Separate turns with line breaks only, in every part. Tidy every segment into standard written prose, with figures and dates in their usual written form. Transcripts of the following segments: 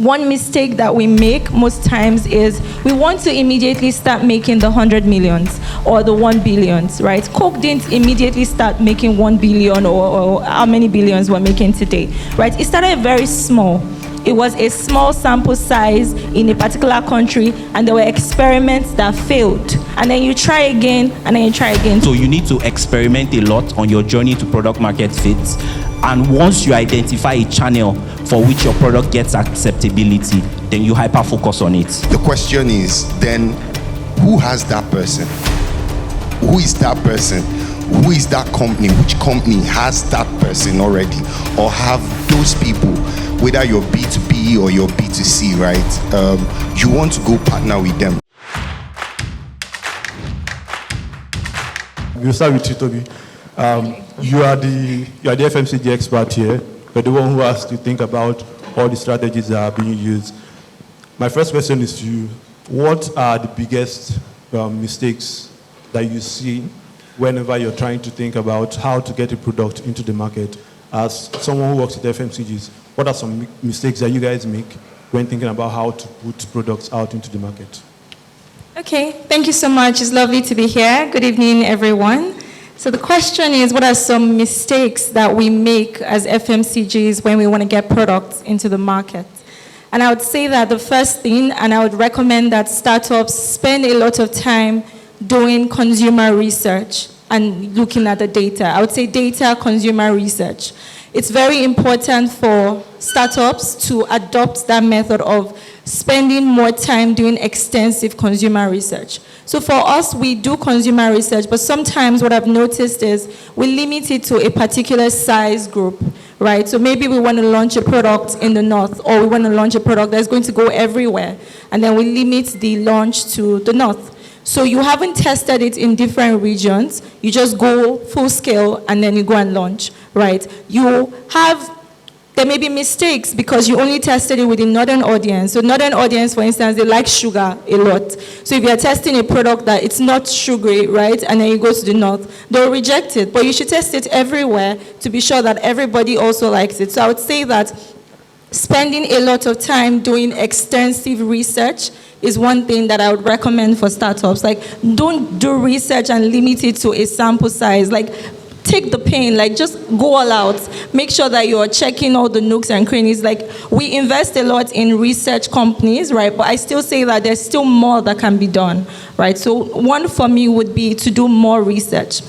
One mistake that we make most times is we want to immediately start making the 100 millions or the 1 billions, right? Coke didn't immediately start making 1 billion or how many billions we're making today, right? It started very small. It was a small sample size in a particular country, and there were experiments that failed. And then you try again, and then you try again.
So you need to experiment a lot on your journey to product market fit. And once you identify a channel for which your product gets acceptability, then you hyper-focus on it.
The question is then, who has that person? Who is that person? Who is that company? Which company has that person already? Or have those people, whether you're B2B or you're B2C, right? You want to go partner with them.
We'll start with you, Toby. You are the FMCG expert here. You're the one who has to think about all the strategies that are being used. My first question is to you. What are the biggest mistakes that you see whenever you're trying to think about how to get a product into the market? As someone who works with FMCGs, what are some mistakes that you guys make when thinking about how to put products out into the market?
Okay, thank you so much. It's lovely to be here. Good evening, everyone. So the question is, what are some mistakes that we make as FMCGs when we want to get products into the market? And I would say that the first thing, and I would recommend that startups spend a lot of time doing consumer research and looking at the data. I would say data, consumer research. It's very important for startups to adopt that method of spending more time doing extensive consumer research. So for us, we do consumer research, but sometimes what I've noticed is we limit it to a particular size group, right? So maybe we want to launch a product in the north, or we want to launch a product that's going to go everywhere, and then we limit the launch to the north. So you haven't tested it in different regions, you just go full scale and then you go and launch, right? There may be mistakes because you only tested it with the northern audience. So northern audience, for instance, they like sugar a lot. So if you're testing a product that it's not sugary, right, and then you go to the north, they'll reject it. But you should test it everywhere to be sure that everybody also likes it. So I would say that spending a lot of time doing extensive research is one thing that I would recommend for startups. Like, don't do research and limit it to a sample size. Like, take the pain, like just go all out. Make sure that you're checking all the nooks and crannies. Like, we invest a lot in research companies, right? But I still say that there's still more that can be done, right? So one for me would be to do more research.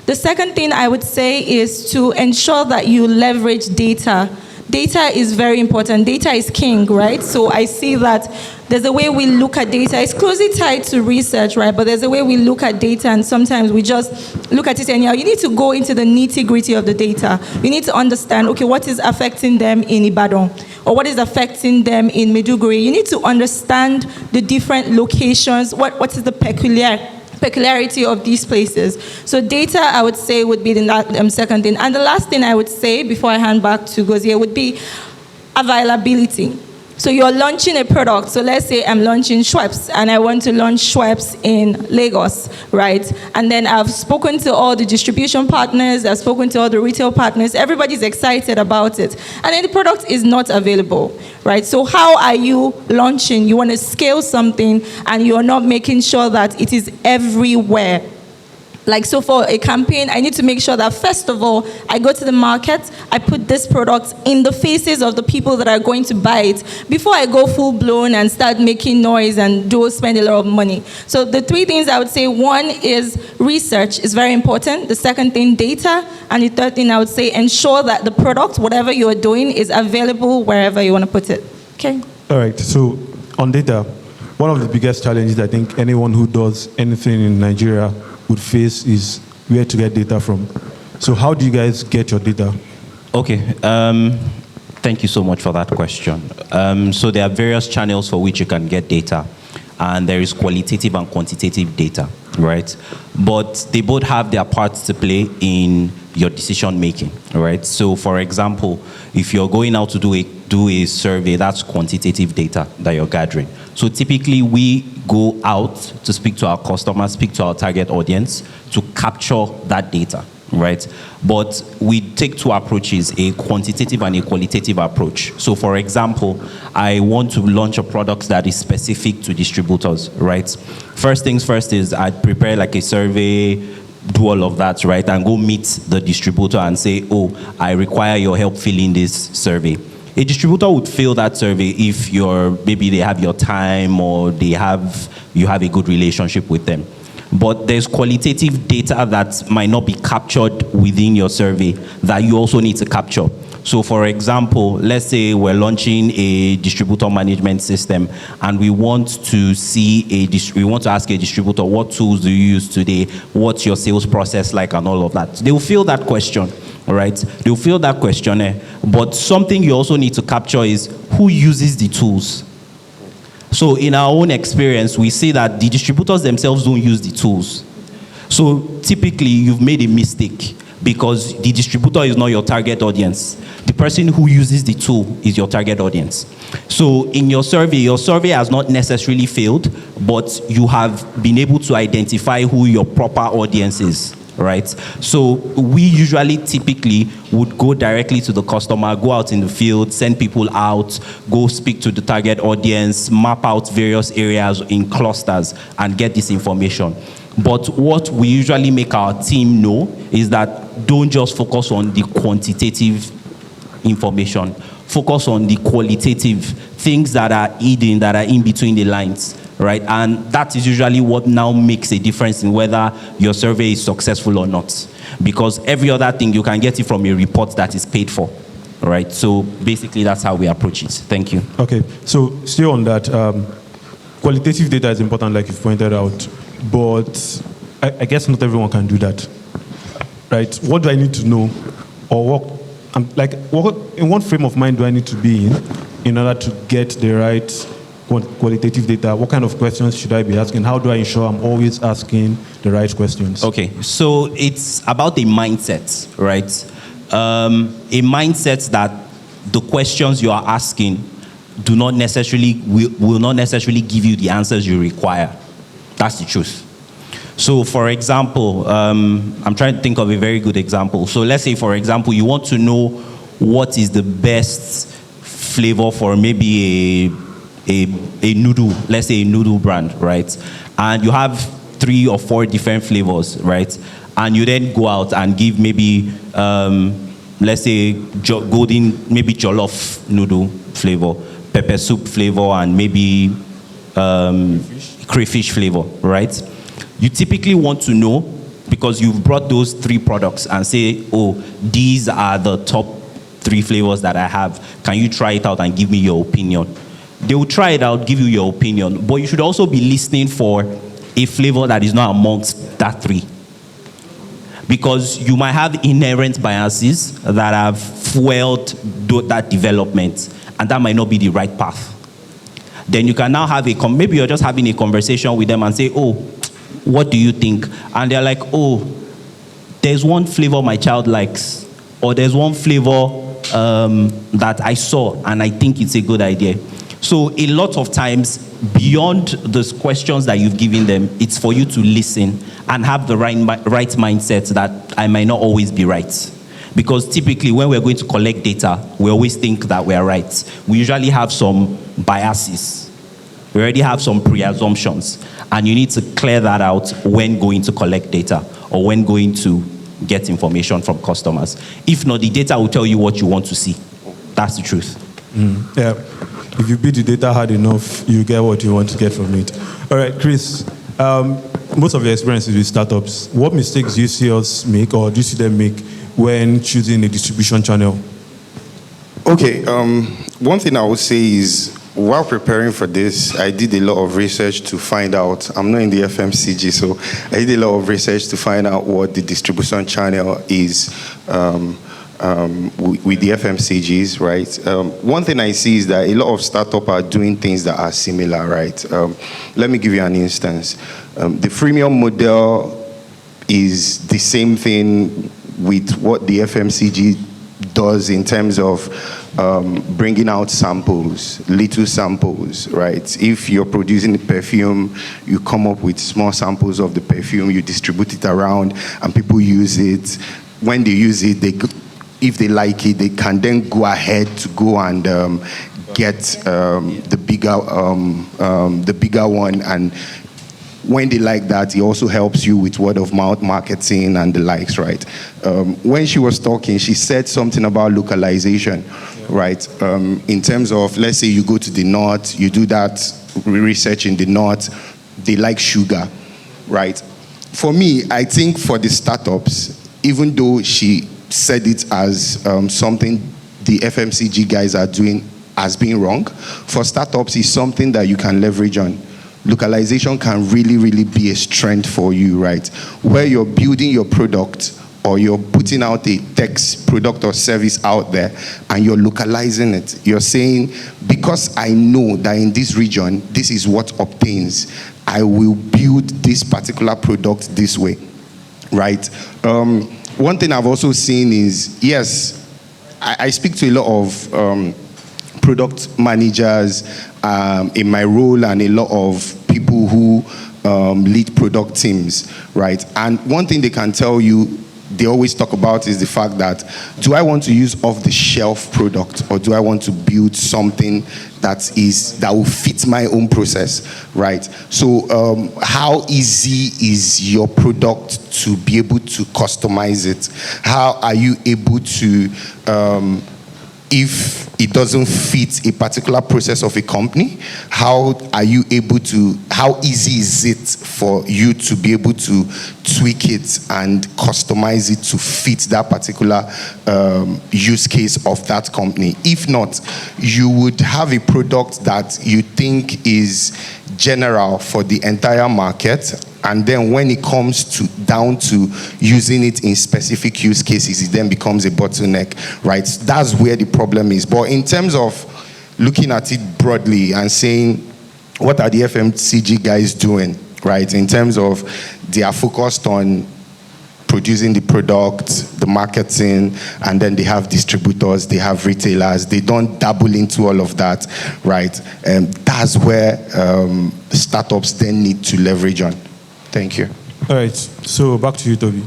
The second thing I would say is to ensure that you leverage data. Data is very important. Data is king, right? So I see that there's a way we look at data. It's closely tied to research, right? But there's a way we look at data, and sometimes we just look at it anyhow. You need to go into the nitty-gritty of the data. You need to understand, okay, what is affecting them in Ibadan? Or what is affecting them in Maiduguri? You need to understand the different locations. What is the peculiarity of these places? So data, I would say, would be the second thing. And the last thing I would say before I hand back to Gozie would be availability. So you're launching a product. So let's say I'm launching Schweppes, and I want to launch Schweppes in Lagos, right? And then I've spoken to all the distribution partners, I've spoken to all the retail partners, everybody's excited about it. And then the product is not available, right? So how are you launching? You want to scale something, and you're not making sure that it is everywhere. Like, so for a campaign, I need to make sure that, first of all, I go to the market, I put this product in the faces of the people that are going to buy it before I go full-blown and start making noise and spend a lot of money. So the three things I would say, one is research is very important. The second thing, data. And the third thing I would say, ensure that the product, whatever you are doing, is available wherever you want to put it. Okay?
All right, so on data, one of the biggest challenges I think anyone who does anything in Nigeria would face is where to get data from. So how do you guys get your data?
Okay, thank you so much for that question. So there are various channels for which you can get data, and there is qualitative and quantitative data, right? But they both have their parts to play in your decision making, right? So for example, if you're going out to do a survey, that's quantitative data that you're gathering. So typically we go out to speak to our customers, speak to our target audience to capture that data, right? But we take two approaches, a quantitative and a qualitative approach. So for example, I want to launch a product that is specific to distributors, right? First things first is I'd prepare like a survey, do all of that, right? And go meet the distributor and say, oh, I require your help filling this survey. A distributor would fill that survey if maybe they have your time or you have a good relationship with them. But there's qualitative data that might not be captured within your survey that you also need to capture. So for example, let's say we're launching a distributor management system and we want to ask a distributor, what tools do you use today? What's your sales process like and all of that? They'll fill that question, all right? They'll fill that questionnaire. But something you also need to capture is who uses the tools. So in our own experience, we see that the distributors themselves don't use the tools. So typically, you've made a mistake because the distributor is not your target audience. The person who uses the tool is your target audience. So in your survey has not necessarily failed, but you have been able to identify who your proper audience is. Right? So we typically would go directly to the customer, go out in the field, send people out, go speak to the target audience, map out various areas in clusters and get this information. But what we usually make our team know is that don't just focus on the quantitative information, focus on the qualitative things that are hidden, that are in between the lines. Right, and that is usually what now makes a difference in whether your survey is successful or not. Because every other thing, you can get it from a report that is paid for. Right, so basically that's how we approach it. Thank you.
Okay, so still on that, qualitative data is important, like you've pointed out, but I guess not everyone can do that. Right, what do I need to know, or in what frame of mind do I need to be in order to get the right qualitative data? What kind of questions should I be asking? How do I ensure I'm always asking the right questions?
Okay, so it's about a mindset, right? A mindset that the questions you are asking will not necessarily give you the answers you require. That's the truth. So for example, I'm trying to think of a very good example. So let's say, for example, you want to know what is the best flavor for maybe a noodle, let's say a noodle brand, right? And you have 3 or 4 different flavors, right? And you then go out and give maybe, let's say, golden, maybe jollof noodle flavor, pepper soup flavor, and maybe crayfish flavor, right? You typically want to know, because you've brought those 3 products and say, oh, these are the top 3 flavors that I have. Can you try it out and give me your opinion? They will try it out, give you your opinion, but you should also be listening for a flavor that is not amongst that 3. Because you might have inherent biases that have fueled that development, and that might not be the right path. Then you can now have maybe you're just having a conversation with them and say, oh, what do you think? And they're like, oh, there's one flavor my child likes, or there's one flavor that I saw and I think it's a good idea. So a lot of times, beyond those questions that you've given them, it's for you to listen and have the right mindset that I might not always be right. Because typically when we're going to collect data, we always think that we're right. We usually have some biases. We already have some pre-assumptions. And you need to clear that out when going to collect data or when going to get information from customers. If not, the data will tell you what you want to see. That's the truth.
Yeah. If you beat the data hard enough, you get what you want to get from it. All right, Chris, most of your experiences with startups, what mistakes do you see us make, or do you see them make when choosing a distribution channel?
Okay, one thing I would say is, while preparing for this, I did a lot of research to find out, I'm not in the FMCG, so I did a lot of research to find out what the distribution channel is with the FMCGs, right? One thing I see is that a lot of startups are doing things that are similar, right? Let me give you an instance. The freemium model is the same thing with what the FMCG does in terms of bringing out samples, little samples, right? If you're producing a perfume, you come up with small samples of the perfume, you distribute it around, and people use it. when they use it, if they like it, they can then go ahead to go and get the bigger one. And when they like that, it also helps you with word of mouth marketing and the likes, right? When she was talking, she said something about localization, right? In terms of, let's say you go to the north, you do that research in the north, they like sugar, right? For me, I think for the startups, even though she said it as something the FMCG guys are doing as being wrong, for startups, it's something that you can leverage on. Localization can really, really be a strength for you, right? Where you're building your product or you're putting out a text product or service out there and you're localizing it. You're saying, because I know that in this region, this is what obtains, I will build this particular product this way, right? One thing I've also seen is, yes, I speak to a lot of product managers in my role and a lot of people who lead product teams, right? And one thing they can tell you, they always talk about is the fact that, do I want to use off-the-shelf product or do I want to build something that will fit my own process, right? So how easy is your product to be able to customize it? How are you able to, if it doesn't fit a particular process of a company, how easy is it for you to be able to tweak it and customize it to fit that particular use case of that company? If not, you would have a product that you think is general for the entire market, and then when it comes down to using it in specific use cases, it then becomes a bottleneck, right? That's where the problem is. But in terms of looking at it broadly and saying, what are the FMCG guys doing, right? In terms of they are focused on producing the product, the marketing, and then they have distributors, they have retailers. They don't dabble into all of that, right? That's where startups then need to leverage on. Thank you.
All right, so back to you, Toby.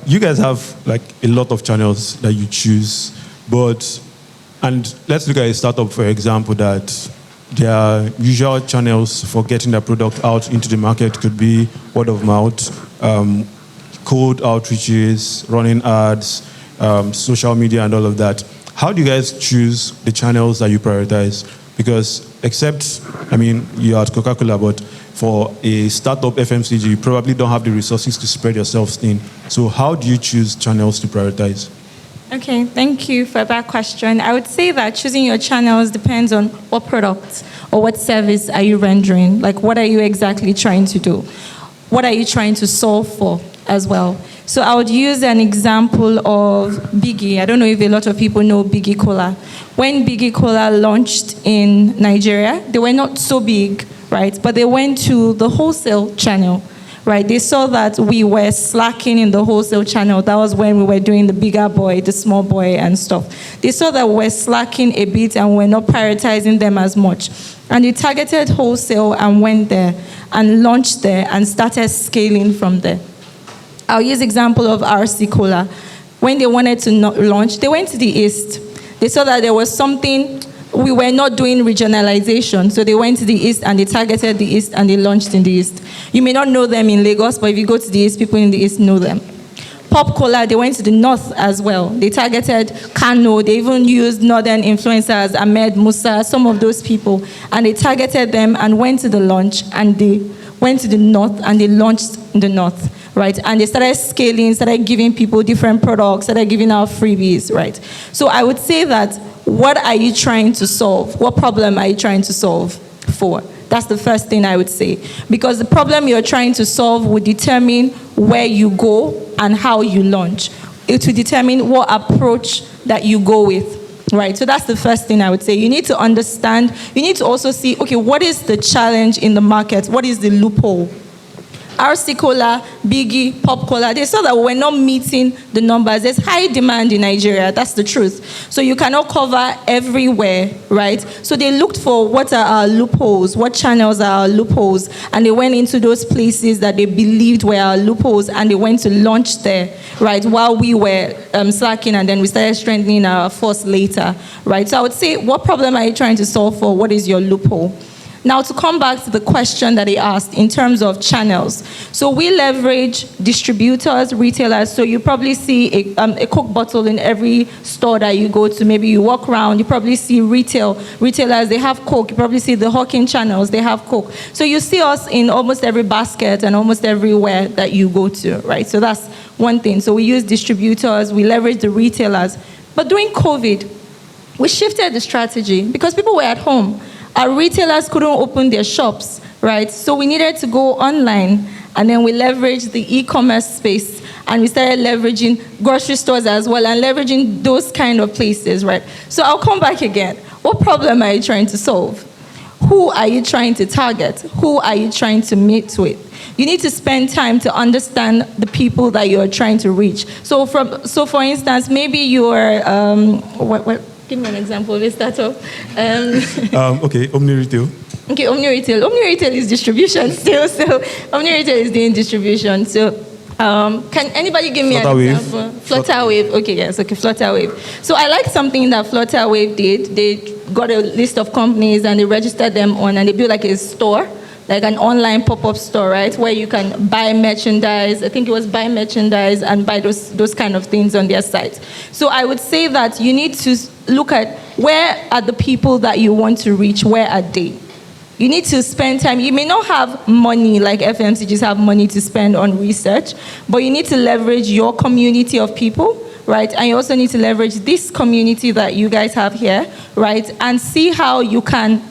You guys have like a lot of channels that you choose, and let's look at a startup, for example, that their usual channels for getting their product out into the market could be word of mouth, cold outreaches, running ads, social media, and all of that. How do you guys choose the channels that you prioritize? Because you're at Coca-Cola, but for a startup FMCG, you probably don't have the resources to spread yourselves thin. So how do you choose channels to prioritize?
Okay, thank you for that question. I would say that choosing your channels depends on what product or what service are you rendering. Like, what are you exactly trying to do? What are you trying to solve for as well? So I would use an example of Biggie. I don't know if a lot of people know Biggie Cola. When Biggie Cola launched in Nigeria, they were not so big, right? But they went to the wholesale channel, right? They saw that we were slacking in the wholesale channel. That was when we were doing the bigger boy, the small boy and stuff. They saw that we were slacking a bit and we're not prioritizing them as much. And they targeted wholesale and went there and launched there and started scaling from there. I'll use example of RC Cola. When they wanted to launch, they went to the East. They saw that there was something, we were not doing regionalization, so they went to the East and they targeted the East and they launched in the East. You may not know them in Lagos, but if you go to the East, people in the East know them. Pop Cola, they went to the North as well. They targeted Kano, they even used Northern influencers, Ahmed, Musa, some of those people, and they targeted them and went to the launch, and they went to the North and they launched in the North. Right, and they started scaling, started giving people different products, started giving out freebies, right? So I would say that, what are you trying to solve? What problem are you trying to solve for? That's the first thing I would say. Because the problem you're trying to solve will determine where you go and how you launch. It will determine what approach that you go with, right? So that's the first thing I would say. You need to understand, you need to also see, okay, what is the challenge in the market? What is the loophole? RC Cola, Biggie, Pop Cola, they saw that we're not meeting the numbers. There's high demand in Nigeria. That's the truth. So you cannot cover everywhere, right? So they looked for what are our loopholes, what channels are our loopholes, and they went into those places that they believed were our loopholes, and they went to launch there, right, while we were slacking, and then we started strengthening our force later, right? So I would say, what problem are you trying to solve for? What is your loophole? Now, to come back to the question that he asked in terms of channels. So we leverage distributors, retailers. So you probably see a Coke bottle in every store that you go to. Maybe you walk around, you probably see retailers, they have Coke. You probably see the hawking channels, they have Coke. So you see us in almost every basket and almost everywhere that you go to, right? So that's one thing. So we use distributors, we leverage the retailers. But during COVID, we shifted the strategy because people were at home. Our retailers couldn't open their shops, right? So we needed to go online, and then we leveraged the e-commerce space, and we started leveraging grocery stores as well, and leveraging those kind of places, right? So I'll come back again. What problem are you trying to solve? Who are you trying to target? Who are you trying to meet with? You need to spend time to understand the people that you're trying to reach. So for instance, maybe you're, give me an example of a startup.
Okay, OmniRetail.
Okay, OmniRetail. OmniRetail is distribution still, so OmniRetail is doing distribution. So can anybody give me an example? Flutterwave. Okay, yes, okay, Flutterwave. So I like something that Flutterwave did. They got a list of companies and they registered them on, and they built like a store, like an online pop-up store, right, where you can buy merchandise. I think it was buy merchandise and buy those kind of things on their site. So I would say that you need to look at where are the people that you want to reach, where are they? You need to spend time. You may not have money like FMCGs have money to spend on research, but you need to leverage your community of people, right? And you also need to leverage this community that you guys have here, right? And see how you can,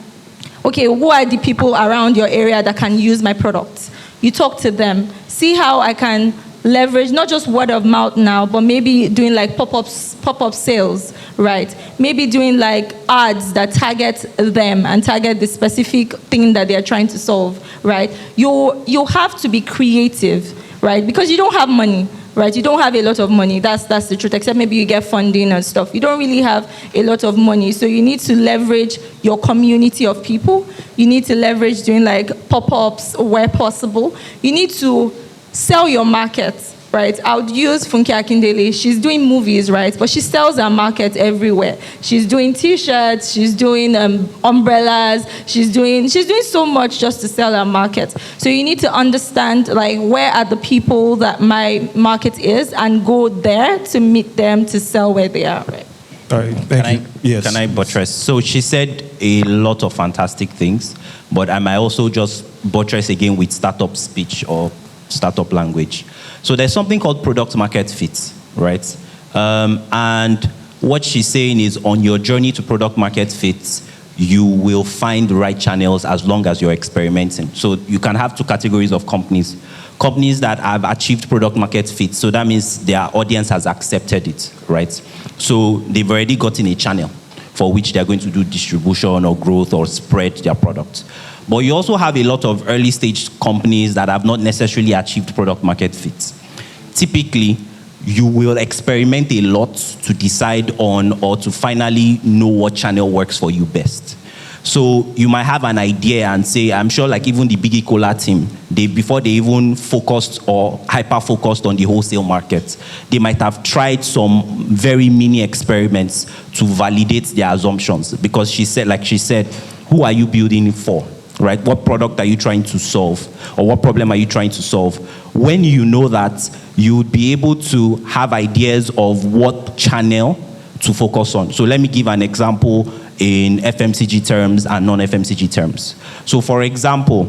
okay, who are the people around your area that can use my products? You talk to them. See how I can leverage not just word of mouth now, but maybe doing like pop-up sales, right? Maybe doing like ads that target them and target the specific thing that they're trying to solve, right? You have to be creative, right? Because you don't have money, right? You don't have a lot of money. That's the truth, except maybe you get funding and stuff. You don't really have a lot of money. So you need to leverage your community of people. You need to leverage doing like pop-ups where possible. You need to sell your market, right? I would use Funke Akindele. She's doing movies, right? But she sells her market everywhere. She's doing T-shirts. She's doing umbrellas. She's doing so much just to sell her market. So you need to understand, like, where are the people that my market is, and go there to meet them to sell where they are, right?
All right, thank you. Yes.
Can I buttress? So she said a lot of fantastic things, but I might also just buttress again with startup speech or startup language. So there's something called product market fit, right? And what she's saying is, on your journey to product market fit, you will find the right channels as long as you're experimenting. So you can have two categories of companies. Companies that have achieved product market fit, so that means their audience has accepted it, right? So they've already gotten a channel for which they're going to do distribution or growth or spread their product. But you also have a lot of early stage companies that have not necessarily achieved product market fit. Typically, you will experiment a lot to decide on or to finally know what channel works for you best. So you might have an idea and say, I'm sure like even the Biggie Cola team, before they even focused or hyper-focused on the wholesale market, they might have tried some very mini experiments to validate their assumptions. Because she said, who are you building for? Right? What product are you trying to solve? Or what problem are you trying to solve? When you know that, you would be able to have ideas of what channel to focus on. So let me give an example in FMCG terms and non-FMCG terms. So for example,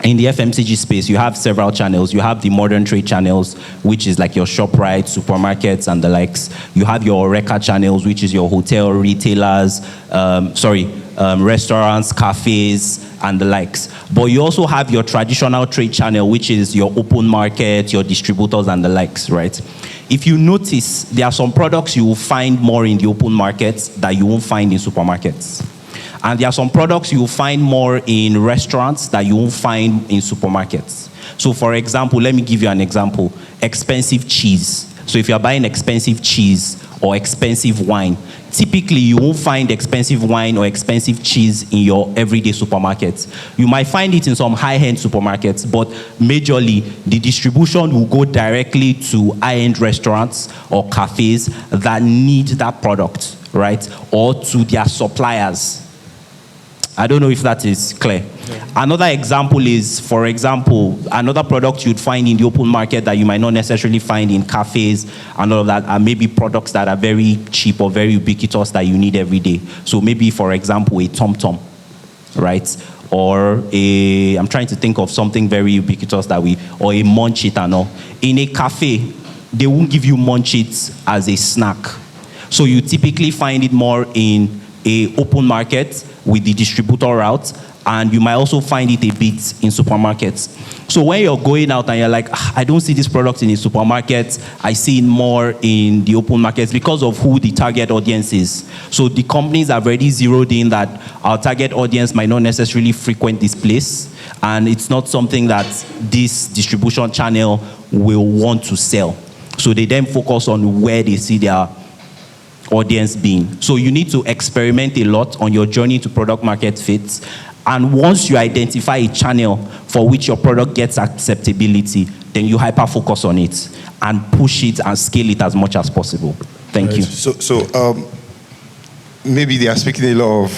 in the FMCG space, you have several channels. You have the modern trade channels, which is like your ShopRite, supermarkets, and the likes. You have your Oreca channels, which is your hotel retailers, restaurants, cafes, and the likes. But you also have your traditional trade channel, which is your open market, your distributors, and the likes, right? If you notice, there are some products you will find more in the open markets that you won't find in supermarkets. And there are some products you'll find more in restaurants that you won't find in supermarkets. So for example, let me give you an example. Expensive cheese. So if you're buying expensive cheese or expensive wine, typically you won't find expensive wine or expensive cheese in your everyday supermarkets. You might find it in some high-end supermarkets, but majorly the distribution will go directly to high-end restaurants or cafes that need that product, right? Or to their suppliers. I don't know if that is clear. Yeah. Another example is, for example, another product you'd find in the open market that you might not necessarily find in cafes and all of that are maybe products that are very cheap or very ubiquitous that you need every day. So maybe, for example, a TomTom, right? Or I'm trying to think of something very ubiquitous or a Munchit and all. In a cafe, they won't give you Munchits as a snack. So you typically find it more in a open market with the distributor route, and you might also find it a bit in supermarkets. So when you're going out and you're like, I don't see this product in a supermarket, I see it more in the open markets because of who the target audience is. So the companies have already zeroed in that our target audience might not necessarily frequent this place, and it's not something that this distribution channel will want to sell. So they then focus on where they see their audience being. So you need to experiment a lot on your journey to product market fit. And once you identify a channel for which your product gets acceptability, then you hyper focus on it and push it and scale it as much as possible. Thank you.
So maybe they are speaking a lot of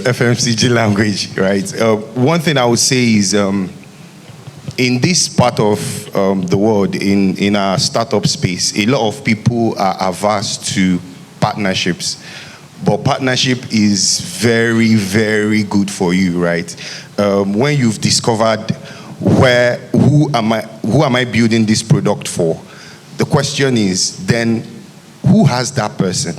FMCG language, right? One thing I would say is in this part of the world, in our startup space, a lot of people are averse to partnerships, but partnership is very, very good for you, right? When you've discovered who am I building this product for, the question is then who has that person?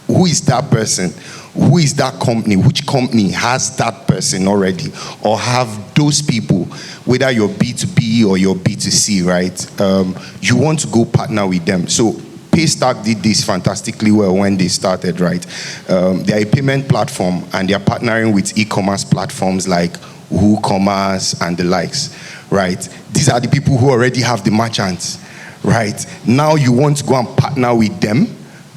Who is that person? Who is that company? Which company has that person already, or have those people, whether you're B2B or you're B2C, right? You want to go partner with them. So Paystack did this fantastically well when they started, right? They're a payment platform, and they're partnering with e-commerce platforms like WooCommerce and the likes, right? These are the people who already have the merchants, right? Now you want to go and partner with them,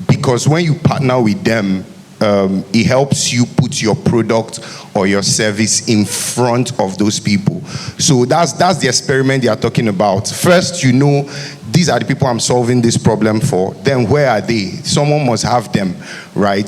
because when you partner with them, it helps you put your product or your service in front of those people. So that's the experiment they are talking about. First, these are the people I'm solving this problem for. Then where are they? Someone must have them, right?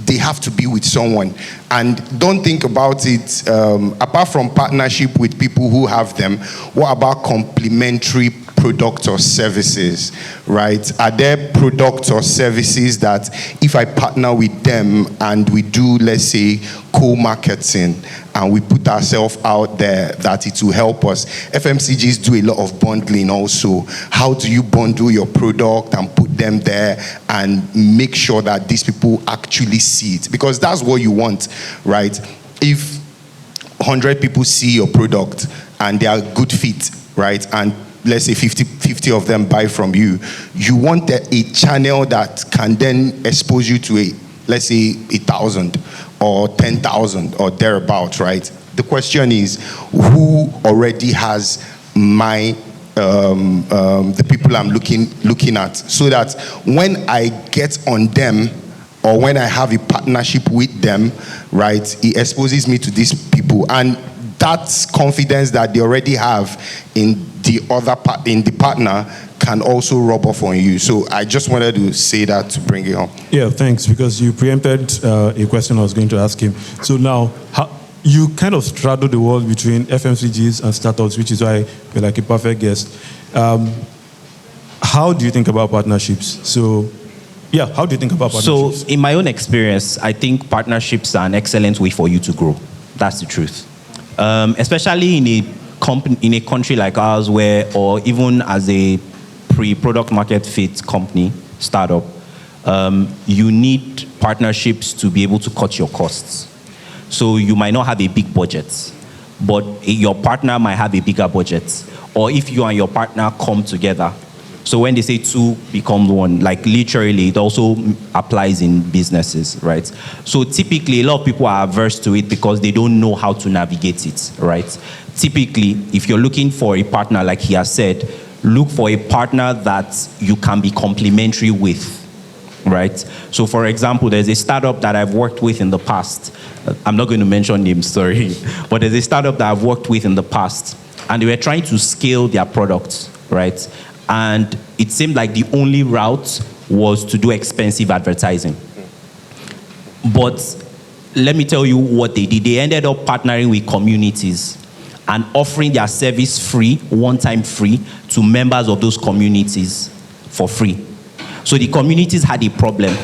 They have to be with someone. And don't think about it, apart from partnership with people who have them, what about complementary products or services, right? Are there products or services that if I partner with them and we do, let's say, co-marketing, and we put ourselves out there, that it will help us? FMCGs do a lot of bundling also. How do you bundle your product and put them there and make sure that these people actually see it? Because that's what you want, right? If 100 people see your product and they are good fit, right? And let's say 50 of them buy from you, you want a channel that can then expose you to let's say 1,000 or 10,000 or thereabout, right? The question is, who already has the people I'm looking at, so that when I get on them or when I have a partnership with them, right, it exposes me to these people. And that confidence that they already have in the partner can also rub off on you. So I just wanted to say that to bring it on.
Yeah, thanks, because you preempted a question I was going to ask him. So now, you kind of straddle the world between FMCGs and startups, which is why you're like a perfect guest. How do you think about partnerships? So, yeah, how do you think about partnerships?
So, in my own experience, I think partnerships are an excellent way for you to grow. That's the truth. Especially in a country like ours, or even as a pre-product market fit company, startup, you need partnerships to be able to cut your costs. So you might not have a big budget, but your partner might have a bigger budget. Or if you and your partner come together, So when they say two become one, like literally, it also applies in businesses, right? So typically, a lot of people are averse to it because they don't know how to navigate it, right? Typically, if you're looking for a partner, like he has said, look for a partner that you can be complementary with, right? So for example, there's a startup that I've worked with in the past. I'm not going to mention names, sorry. But there's a startup that I've worked with in the past, and they were trying to scale their products, right? And it seemed like the only route was to do expensive advertising. But let me tell you what they did. They ended up partnering with communities and offering their service free, one-time free, to members of those communities for free. So the communities had a problem,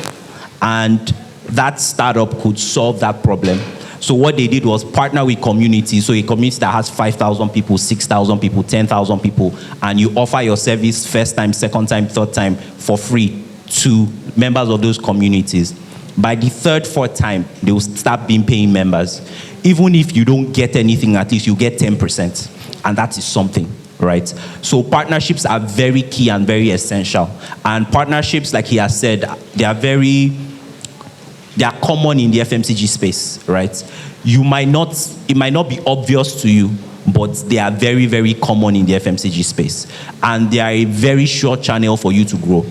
and that startup could solve that problem. So what they did was partner with communities. So a community that has 5,000 people, 6,000 people, 10,000 people, and you offer your service first time, second time, third time for free to members of those communities. By the third, fourth time, they will start being paying members. Even if you don't get anything, at least you get 10%. And that is something, right? So partnerships are very key and very essential. And partnerships, like he has said, they are common in the FMCG space, right? It might not be obvious to you, but they are very, very common in the FMCG space. And they are a very short channel for you to grow.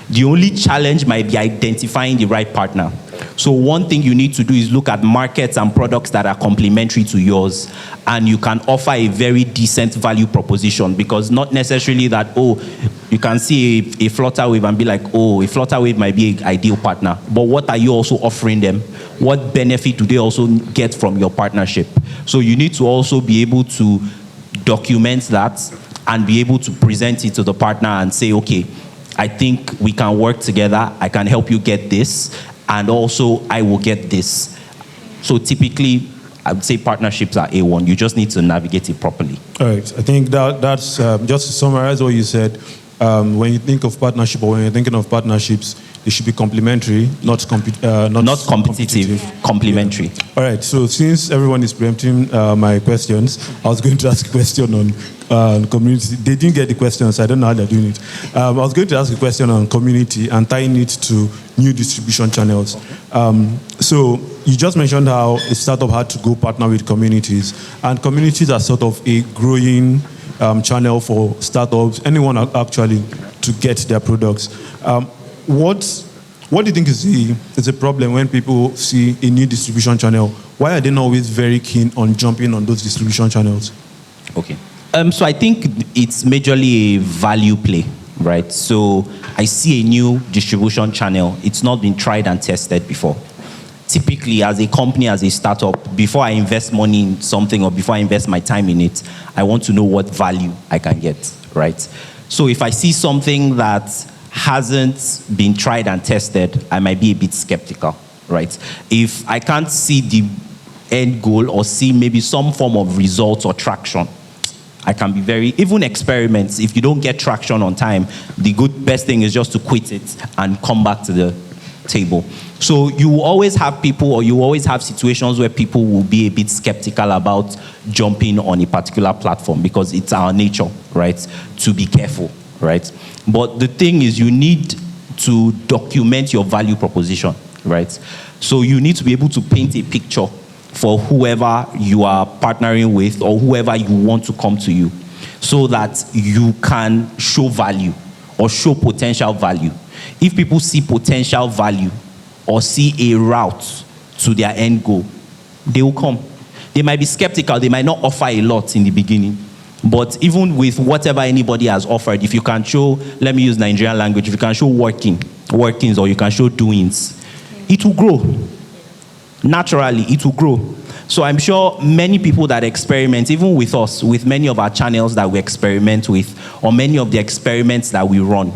The only challenge might be identifying the right partner. So one thing you need to do is look at markets and products that are complementary to yours, and you can offer a very decent value proposition, because not necessarily that, you can see a Flutterwave and be like, a Flutterwave might be an ideal partner. But what are you also offering them? What benefit do they also get from your partnership? So you need to also be able to document that and be able to present it to the partner and say, okay, I think we can work together. I can help you get this, and also I will get this. So typically, I would say partnerships are A1. You just need to navigate it properly.
All right. I think that's just to summarize what you said. When you think of partnership, or when you're thinking of partnerships, they should be complementary, not
competitive, complementary.
Yeah. All right. So since everyone is preempting my questions, I was going to ask a question on community. They didn't get the questions. So I don't know how they're doing it. I was going to ask a question on community and tying it to new distribution channels. So you just mentioned how a startup had to go partner with communities, and communities are sort of a growing channel for startups, anyone actually, to get their products. What do you think is a problem when people see a new distribution channel? Why are they not always very keen on jumping on those distribution channels?
Okay. So I think it's majorly a value play, right? So I see a new distribution channel. It's not been tried and tested before. Typically, as a company, as a startup, before I invest money in something or before I invest my time in it, I want to know what value I can get, right? So if I see something that hasn't been tried and tested, I might be a bit skeptical, right? If I can't see the end goal or see maybe some form of results or traction, I can be even experiments, if you don't get traction on time, the best thing is just to quit it and come back to the table. So you will always have people, or you always have situations where people will be a bit skeptical about jumping on a particular platform, because it's our nature, right, to be careful, right? But the thing is, you need to document your value proposition, right? So you need to be able to paint a picture for whoever you are partnering with or whoever you want to come to you, so that you can show value or show potential value. If people see potential value or see a route to their end goal, they will come. They might be skeptical, they might not offer a lot in the beginning, but even with whatever anybody has offered, if you can show, let me use Nigerian language, if you can show workings, or you can show doings, it will grow. Naturally, it will grow. So I'm sure many people that experiment, even with us, with many of our channels that we experiment with, or many of the experiments that we run,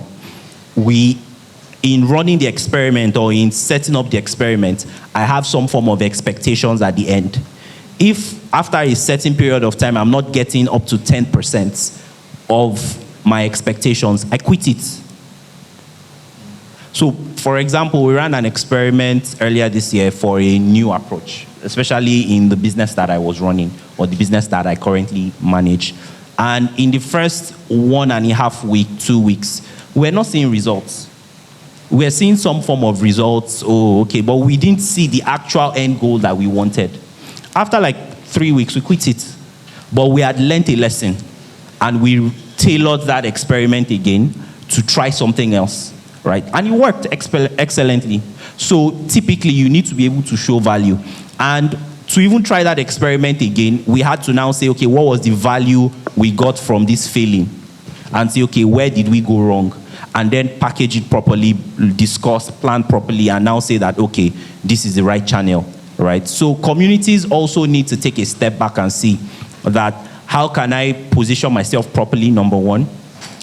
in running the experiment or in setting up the experiment, I have some form of expectations at the end. If after a certain period of time I'm not getting up to 10% of my expectations, I quit it. So, for example, we ran an experiment earlier this year for a new approach, especially in the business that I was running, or the business that I currently manage. And in the first 1.5 weeks, 2 weeks, we're not seeing results. We're seeing some form of results, but we didn't see the actual end goal that we wanted. After like 3 weeks, we quit it. But we had learned a lesson, and we tailored that experiment again to try something else, right? And it worked excellently. So typically, you need to be able to show value. And to even try that experiment again, we had to now say, okay, what was the value we got from this failing? And say, okay, where did we go wrong? And then package it properly, discuss, plan properly, and now say that, okay, this is the right channel, right? So communities also need to take a step back and see that how can I position myself properly, number one?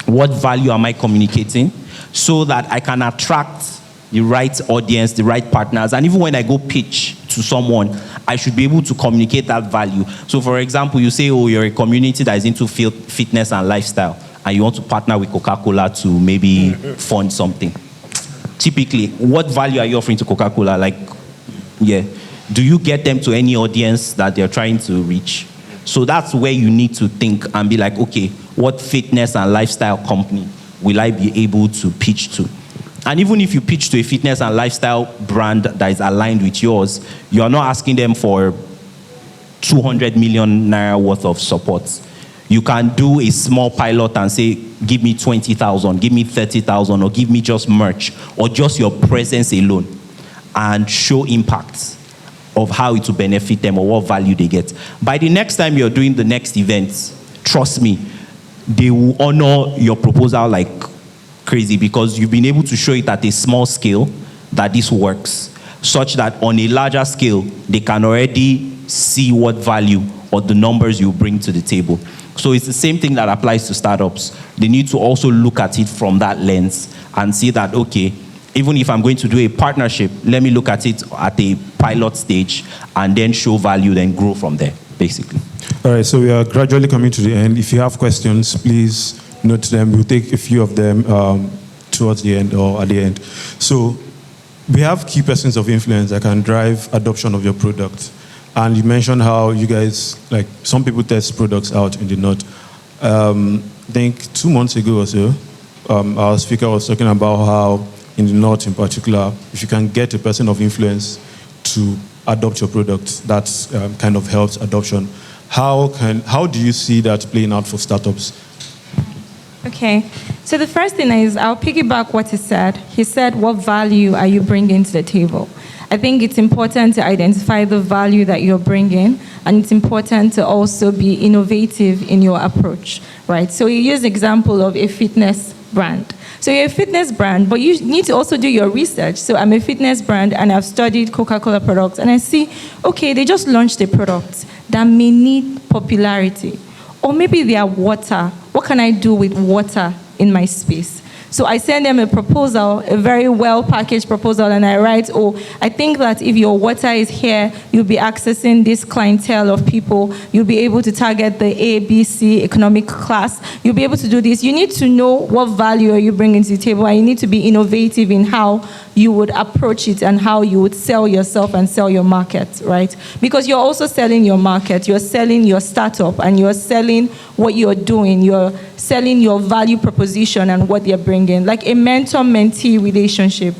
What value am I communicating so that I can attract the right audience, the right partners, and even when I go pitch to someone, I should be able to communicate that value. So for example, you say, you're a community that is into fitness and lifestyle, and you want to partner with Coca-Cola to maybe fund something. Typically, what value are you offering to Coca-Cola? Do you get them to any audience that they're trying to reach? So that's where you need to think and be like, okay, what fitness and lifestyle company will I be able to pitch to? And even if you pitch to a fitness and lifestyle brand that is aligned with yours, you are not asking them for 200 million naira worth of support. You can do a small pilot and say, give me 20,000, give me 30,000, or give me just merch, or just your presence alone, and show impact of how it will benefit them or what value they get. By the next time you're doing the next event, trust me, they will honor your proposal like crazy, because you've been able to show it at a small scale that this works, such that on a larger scale, they can already see what value or the numbers you bring to the table. So it's the same thing that applies to startups. They need to also look at it from that lens and see that, okay, even if I'm going to do a partnership, let me look at it at a pilot stage and then show value, then grow from there, basically.
All right, so we are gradually coming to the end. If you have questions, please note them. We'll take a few of them towards the end or at the end. So we have key persons of influence that can drive adoption of your product. And you mentioned how you guys, like some people test products out in the north. I think 2 months ago or so, our speaker was talking about how in the north in particular, if you can get a person of influence to adopt your product, that kind of helps adoption. How do you see that playing out for startups?
Okay, so the first thing is I'll piggyback what he said. He said, what value are you bringing to the table? I think it's important to identify the value that you're bringing, and it's important to also be innovative in your approach, right? So you use the example of a fitness brand. So you're a fitness brand, but you need to also do your research. So I'm a fitness brand, and I've studied Coca-Cola products, and I see, okay, they just launched a product that may need popularity. Or maybe they are water. What can I do with water in my space? So I send them a proposal, a very well-packaged proposal, and I write, I think that if your water is here, you'll be accessing this clientele of people. You'll be able to target the A, B, C economic class. You'll be able to do this. You need to know what value are you bringing to the table, and you need to be innovative in how you would approach it and how you would sell yourself and sell your market, right? Because you're also selling your market. You're selling your startup, and you're selling what you're doing. You're selling your value proposition and what they're bringing. Like a mentor-mentee relationship.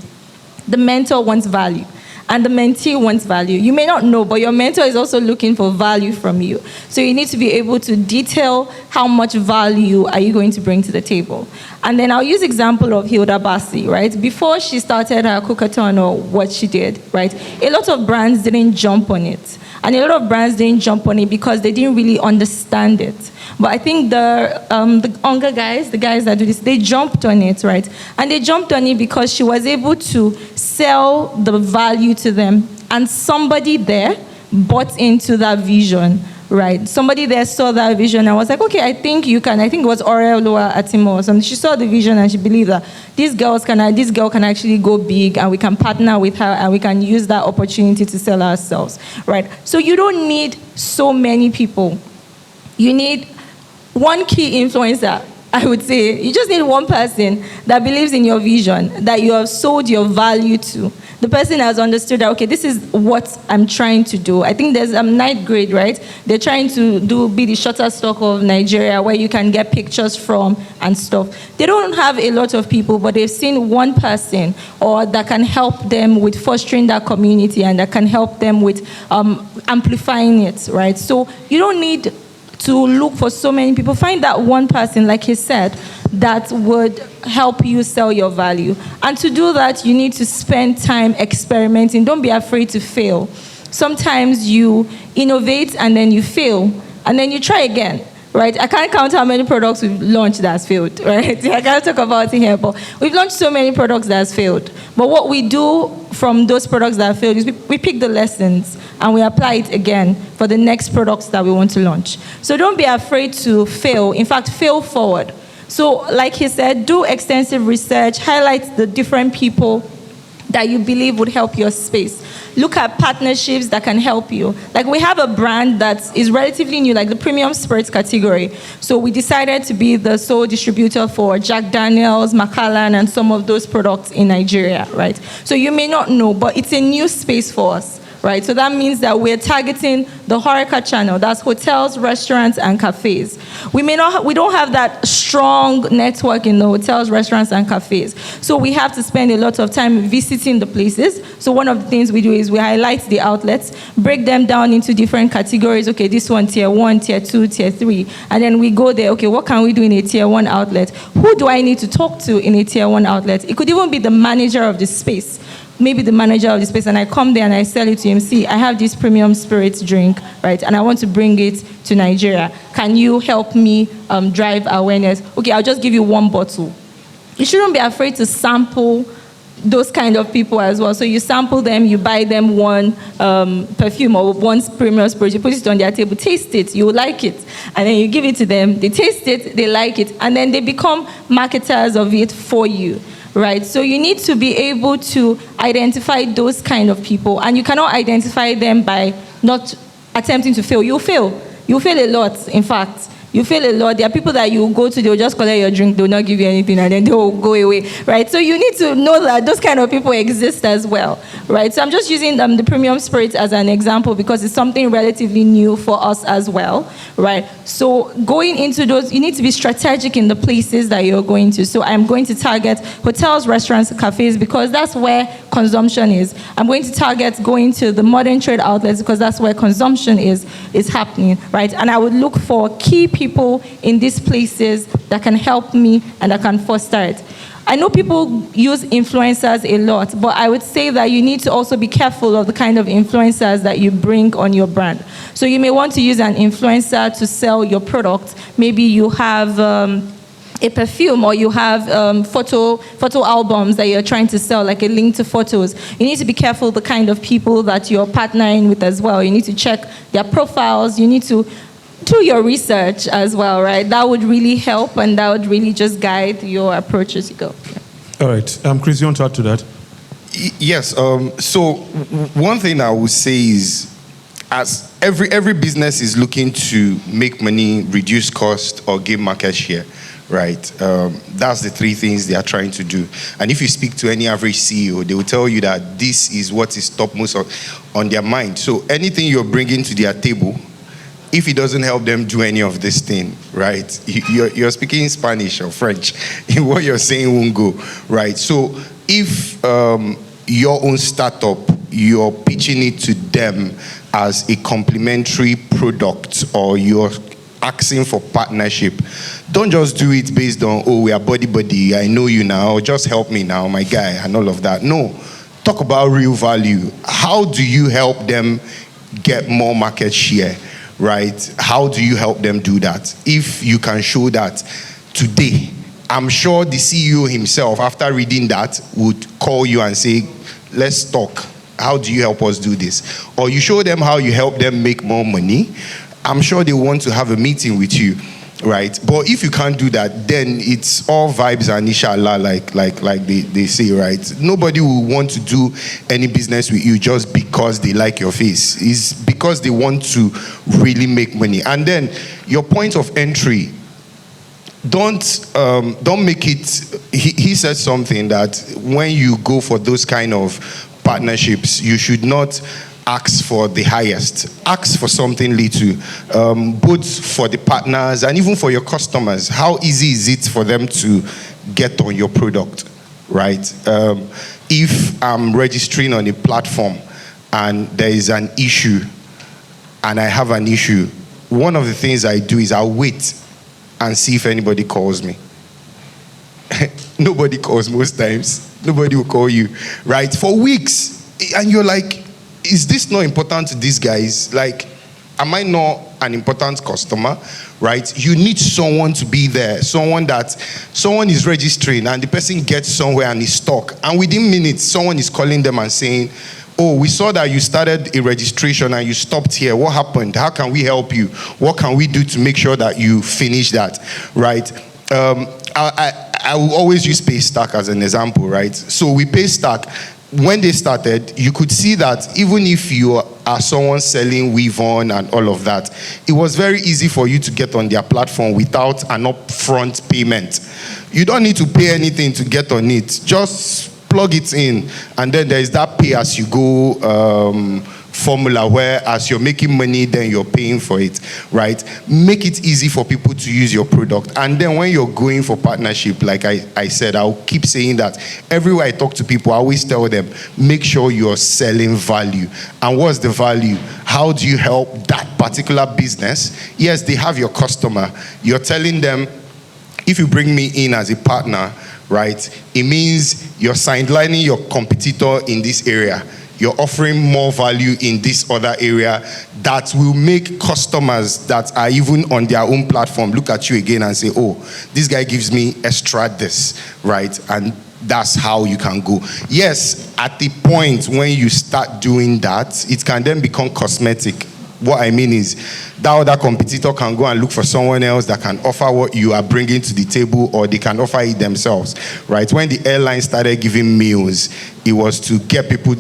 The mentor wants value, and the mentee wants value. You may not know, but your mentor is also looking for value from you. So you need to be able to detail how much value are you going to bring to the table. And then I'll use example of Hilda Bassi, right? Before she started her Cookathon or what she did, right? A lot of brands didn't jump on it. And a lot of brands didn't jump on it because they didn't really understand it. But I think the younger guys, the guys that do this, they jumped on it, right? And they jumped on it because she was able to sell the value to them. And somebody there bought into that vision, right? Somebody there saw that vision and was like, okay, I think you can. I think it was Oreoluwa Abiodun or something. She saw the vision and she believed that this girl can actually go big, and we can partner with her and we can use that opportunity to sell ourselves, right? So you don't need so many people. You need one key influencer I would say. You just need one person that believes in your vision, that you have sold your value to. The person has understood that, okay, this is what I'm trying to do. I think there's ninth grade, right? They're trying to be the Shutterstock of Nigeria, where you can get pictures from and stuff. They don't have a lot of people, but they've seen one person or that can help them with fostering that community and that can help them with amplifying it, right? So you don't need to look for so many people. Find that one person, like he said, that would help you sell your value. And to do that, you need to spend time experimenting. Don't be afraid to fail. Sometimes you innovate and then you fail, and then you try again, right? I can't count how many products we've launched that's failed, right? I can't talk about it here, but we've launched so many products that's failed. But what we do from those products that failed is we pick the lessons and we apply it again for the next products that we want to launch. So don't be afraid to fail. In fact, fail forward. So like he said, do extensive research, highlight the different people that you believe would help your space. Look at partnerships that can help you. Like, we have a brand that is relatively new, like the premium spirits category. So we decided to be the sole distributor for Jack Daniels, Macallan, and some of those products in Nigeria, right? So you may not know, but it's a new space for us. Right, so that means that we're targeting the HoReCa channel. That's hotels, restaurants, and cafes. We don't have that strong network in the hotels, restaurants, and cafes. So we have to spend a lot of time visiting the places. So one of the things we do is we highlight the outlets, break them down into different categories. Okay, this one, tier 1, tier 2, tier 3. And then we go there, okay, what can we do in a tier 1 outlet? Who do I need to talk to in a tier 1 outlet? It could even be the manager of the space. Maybe the manager of the space, and I come there and I sell it to him. See, I have this premium spirits drink, right, and I want to bring it to Nigeria. Can you help me drive awareness? Okay, I'll just give you one bottle. You shouldn't be afraid to sample those kind of people as well. So you sample them, you buy them one perfume or one premium spirit, you put it on their table, taste it, you like it, and then you give it to them, they taste it, they like it, and then they become marketers of it for you. Right, so you need to be able to identify those kind of people, and you cannot identify them by not attempting to fail. You'll fail a lot, in fact. You fail a lot. There are people that you go to, they'll just collect your drink, they'll not give you anything, and then they'll go away, right? So you need to know that those kind of people exist as well, right? So I'm just using the premium spirits as an example because it's something relatively new for us as well, right? So going into those, you need to be strategic in the places that you're going to. So I'm going to target hotels, restaurants, cafes, because that's where consumption is. I'm going to target going to the modern trade outlets because that's where consumption is happening, right? And I would look for key people in these places that can help me and that can foster it. I know people use influencers a lot, but I would say that you need to also be careful of the kind of influencers that you bring on your brand. So you may want to use an influencer to sell your product. Maybe you have a perfume, or you have photo albums that you're trying to sell, like a link to photos. You need to be careful the kind of people that you're partnering with as well. You need to check their profiles. You need to do your research as well, right? That would really help, and that would really just guide your approach as you go.
All right. Chris, you want to add to that?
Yes. So one thing I would say is, as every business is looking to make money, reduce cost, or gain market share, right? That's the three things they are trying to do. And if you speak to any average CEO, they will tell you that this is what is topmost on their mind. So anything you're bringing to their table, if it doesn't help them do any of this thing, right, you're speaking Spanish or French, what you're saying won't go, right? So if your own startup, you're pitching it to them as a complementary product, or you're asking for partnership, don't just do it based on, oh, we are buddy, I know you now, just help me now, my guy, and all of that. No, talk about real value. How do you help them get more market share? Right? How do you help them do that? If you can show that today, I'm sure the CEO himself, after reading that, would call you and say, let's talk. How do you help us do this? Or you show them how you help them make more money. I'm sure they want to have a meeting with you, right? But if you can't do that, then it's all vibes and inshallah, like they say, right? Nobody will want to do any business with you just because they like your face. It's because they want to really make money. And then your point of entry, don't make it. He said something that when you go for those kind of partnerships, you should not ask for the highest. Ask for something little, both for the partners and even for your customers. How easy is it for them to get on your product, right? If I'm registering on a platform and there is an issue, and I have an issue, one of the things I do is I'll wait and see if anybody calls me. Nobody calls most times. Nobody will call you, right? For weeks. And you're like, is this not important to these guys? Like, am I not an important customer, right? You need someone to be there. Someone is registering and the person gets somewhere and is stuck. And within minutes, someone is calling them and saying, oh, we saw that you started a registration and you stopped here. What happened? How can we help you? What can we do to make sure that you finish that, right? I will always use Paystack as an example, right? So with Paystack, when they started, you could see that even if you are someone selling weave on and all of that, it was very easy for you to get on their platform without an upfront payment. You don't need to pay anything to get on it. Just plug it in, and then there is that pay as you go formula where as you're making money, then you're paying for it, right? Make it easy for people to use your product. And then when you're going for partnership, like I said, I'll keep saying that everywhere I talk to people, I always tell them, make sure you're selling value. And what's the value? How do you help that particular business? Yes, they have your customer. You're telling them, if you bring me in as a partner, right, it means you're sidelining your competitor in this area. You're offering more value in this other area that will make customers that are even on their own platform look at you again and say, oh, this guy gives me extra this, right? And that's how you can go. Yes, at the point when you start doing that, it can then become cosmetic. What I mean is that other competitor can go and look for someone else that can offer what you are bringing to the table, or they can offer it themselves, right? When the airline started giving meals, it was to get people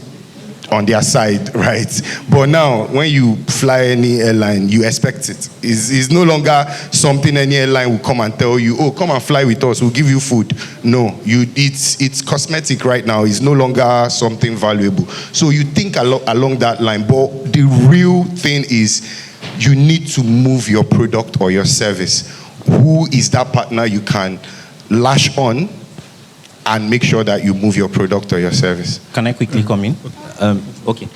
on their side, right? But now, when you fly any airline, you expect it. It's no longer something any airline will come and tell you, oh, come and fly with us, we'll give you food. No, it's cosmetic right now. It's no longer something valuable. So you think along that line, but the real thing is you need to move your product or your service. Who is that partner you can lash on and make sure that you move your product or your service?
Can I quickly come in? Okay.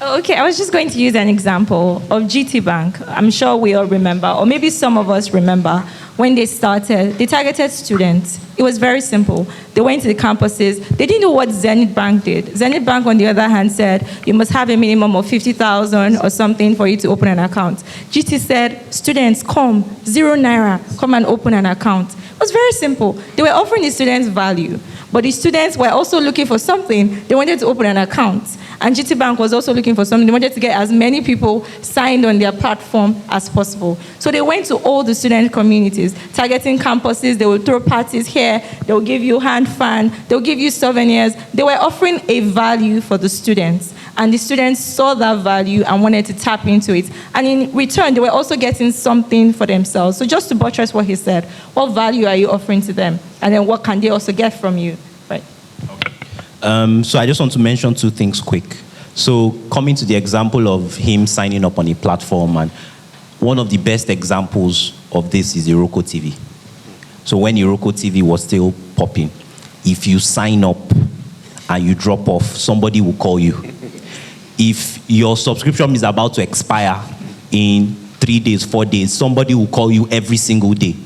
Okay, I was just going to use an example of GT Bank. I'm sure we all remember, or maybe some of us remember, when they started, they targeted students. It was very simple. They went to the campuses. They didn't do what Zenith Bank did. Zenith Bank, on the other hand, said you must have a minimum of 50,000 or something for you to open an account. GT said, students, come, 0 naira, come and open an account. It was very simple. They were offering the students value. But the students were also looking for something. They wanted to open an account. And GT Bank was also looking for something. They wanted to get as many people signed on their platform as possible. So they went to all the student communities, targeting campuses. They would throw parties here. They would give you hand fan. They would give you souvenirs. They were offering a value for the students. And the students saw that value and wanted to tap into it. And in return, they were also getting something for themselves. So just to buttress what he said, what value are you offering to them? And then what can they also get from you? Right.
So I just want to mention two things quick. So coming to the example of him signing up on a platform, and one of the best examples of this is Iroko TV. So when Iroko TV was still popping, if you sign up and you drop off, somebody will call you. If your subscription is about to expire in 3 days, 4 days, somebody will call you every single day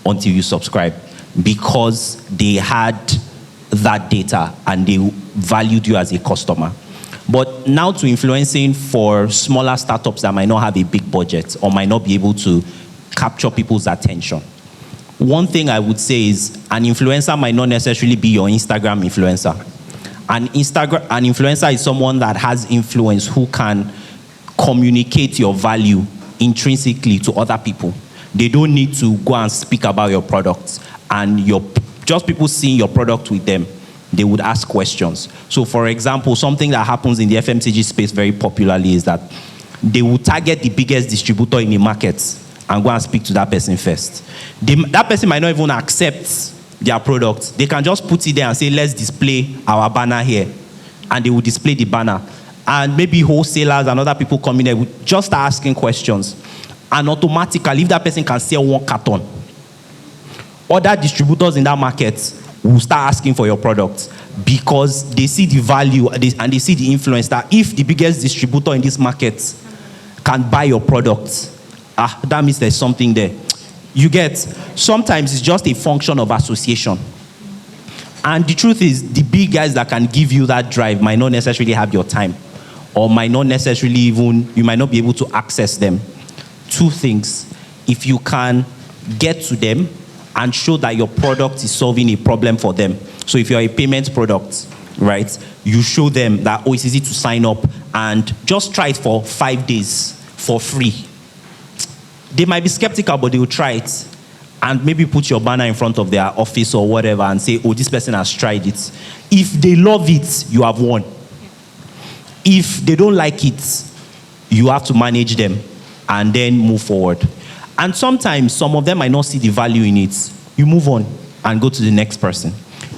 until you subscribe, because they had that data and they valued you as a customer. But now to influencing for smaller startups that might not have a big budget or might not be able to capture people's attention. One thing I would say is an influencer might not necessarily be your Instagram influencer. An influencer is someone that has influence, who can communicate your value intrinsically to other people. They don't need to go and speak about your products, and just people seeing your product with them, they would ask questions. So for example, something that happens in the FMCG space very popularly is that they will target the biggest distributor in the market and go and speak to that person first. That person might not even accept their product. They can just put it there and say, let's display our banner here. And they will display the banner. And maybe wholesalers and other people come in there will just start asking questions. And automatically, if that person can sell 1 carton, other distributors in that market will start asking for your product because they see the value and they see the influence that if the biggest distributor in this market can buy your product, that means there's something there. You get, sometimes it's just a function of association. And the truth is, the big guys that can give you that drive might not necessarily have your time, or might not necessarily you might not be able to access them. 2 things. If you can get to them and show that your product is solving a problem for them. So if you're a payment product, right, you show them that, it's easy to sign up and just try it for 5 days for free. They might be skeptical, but they will try it. And maybe put your banner in front of their office or whatever and say, this person has tried it. If they love it, you have won. If they don't like it, you have to manage them and then move forward. And sometimes some of them might not see the value in it. You move on and go to the next person.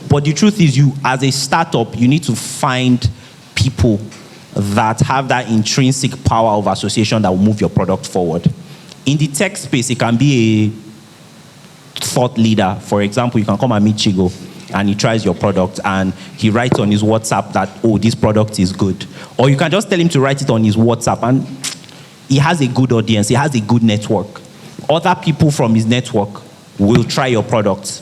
But the truth is, you, as a startup, you need to find people that have that intrinsic power of association that will move your product forward. In the tech space, it can be a thought leader. For example, you can come and meet Chigo and he tries your product and he writes on his WhatsApp that, this product is good. Or you can just tell him to write it on his WhatsApp and he has a good audience, he has a good network. Other people from his network will try your product.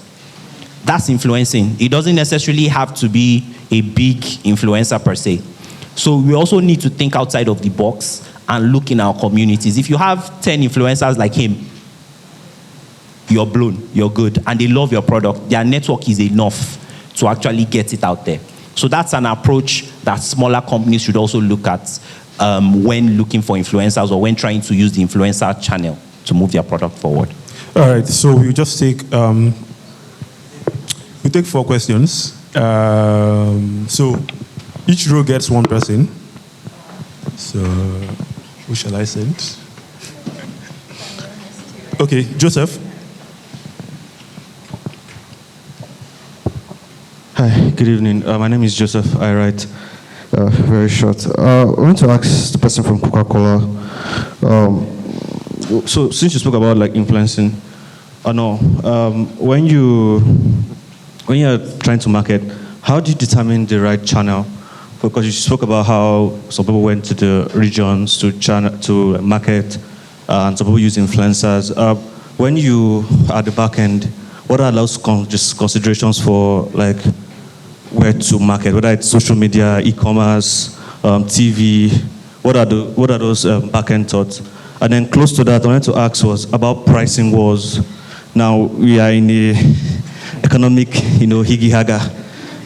That's influencing. It doesn't necessarily have to be a big influencer per se. So we also need to think outside of the box and look in our communities. If you have 10 influencers like him, you're blown, you're good, and they love your product. Their network is enough to actually get it out there. So that's an approach that smaller companies should also look at when looking for influencers or when trying to use the influencer channel to move their product forward.
All right, so we just take 4 questions. So each row gets 1 person. So who shall I send? Okay, Joseph.
Hi, good evening. My name is Joseph. I write very short. I want to ask the person from CocaCola. So since you spoke about like influencing, I know when you're trying to market, how do you determine the right channel? Because you spoke about how some people went to the regions to market, and some people use influencers. When you are at the back end, what are those considerations for like where to market? Whether it's social media, e-commerce, TV. What are those back end thoughts? And then close to that, I wanted to ask was about pricing wars. Now we are in a economic, higi-haga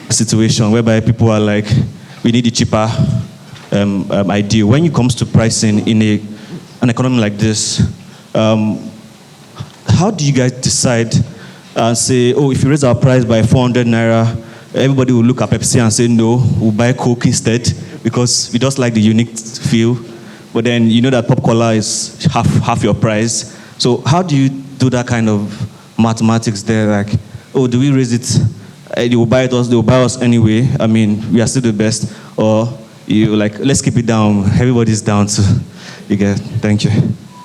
situation whereby people are like, we need a cheaper idea. When it comes to pricing in an economy like this, how do you guys decide and say, if you raise our price by 400 naira, everybody will look at Pepsi and say, no, we'll buy Coke instead because we just like the unique feel. But then you know that pop cola is half your price. So how do you do that kind of mathematics there? Like, do we raise it? They will buy us anyway. I mean, we are still the best. Or you like, let's keep it down. Everybody's down to, thank you.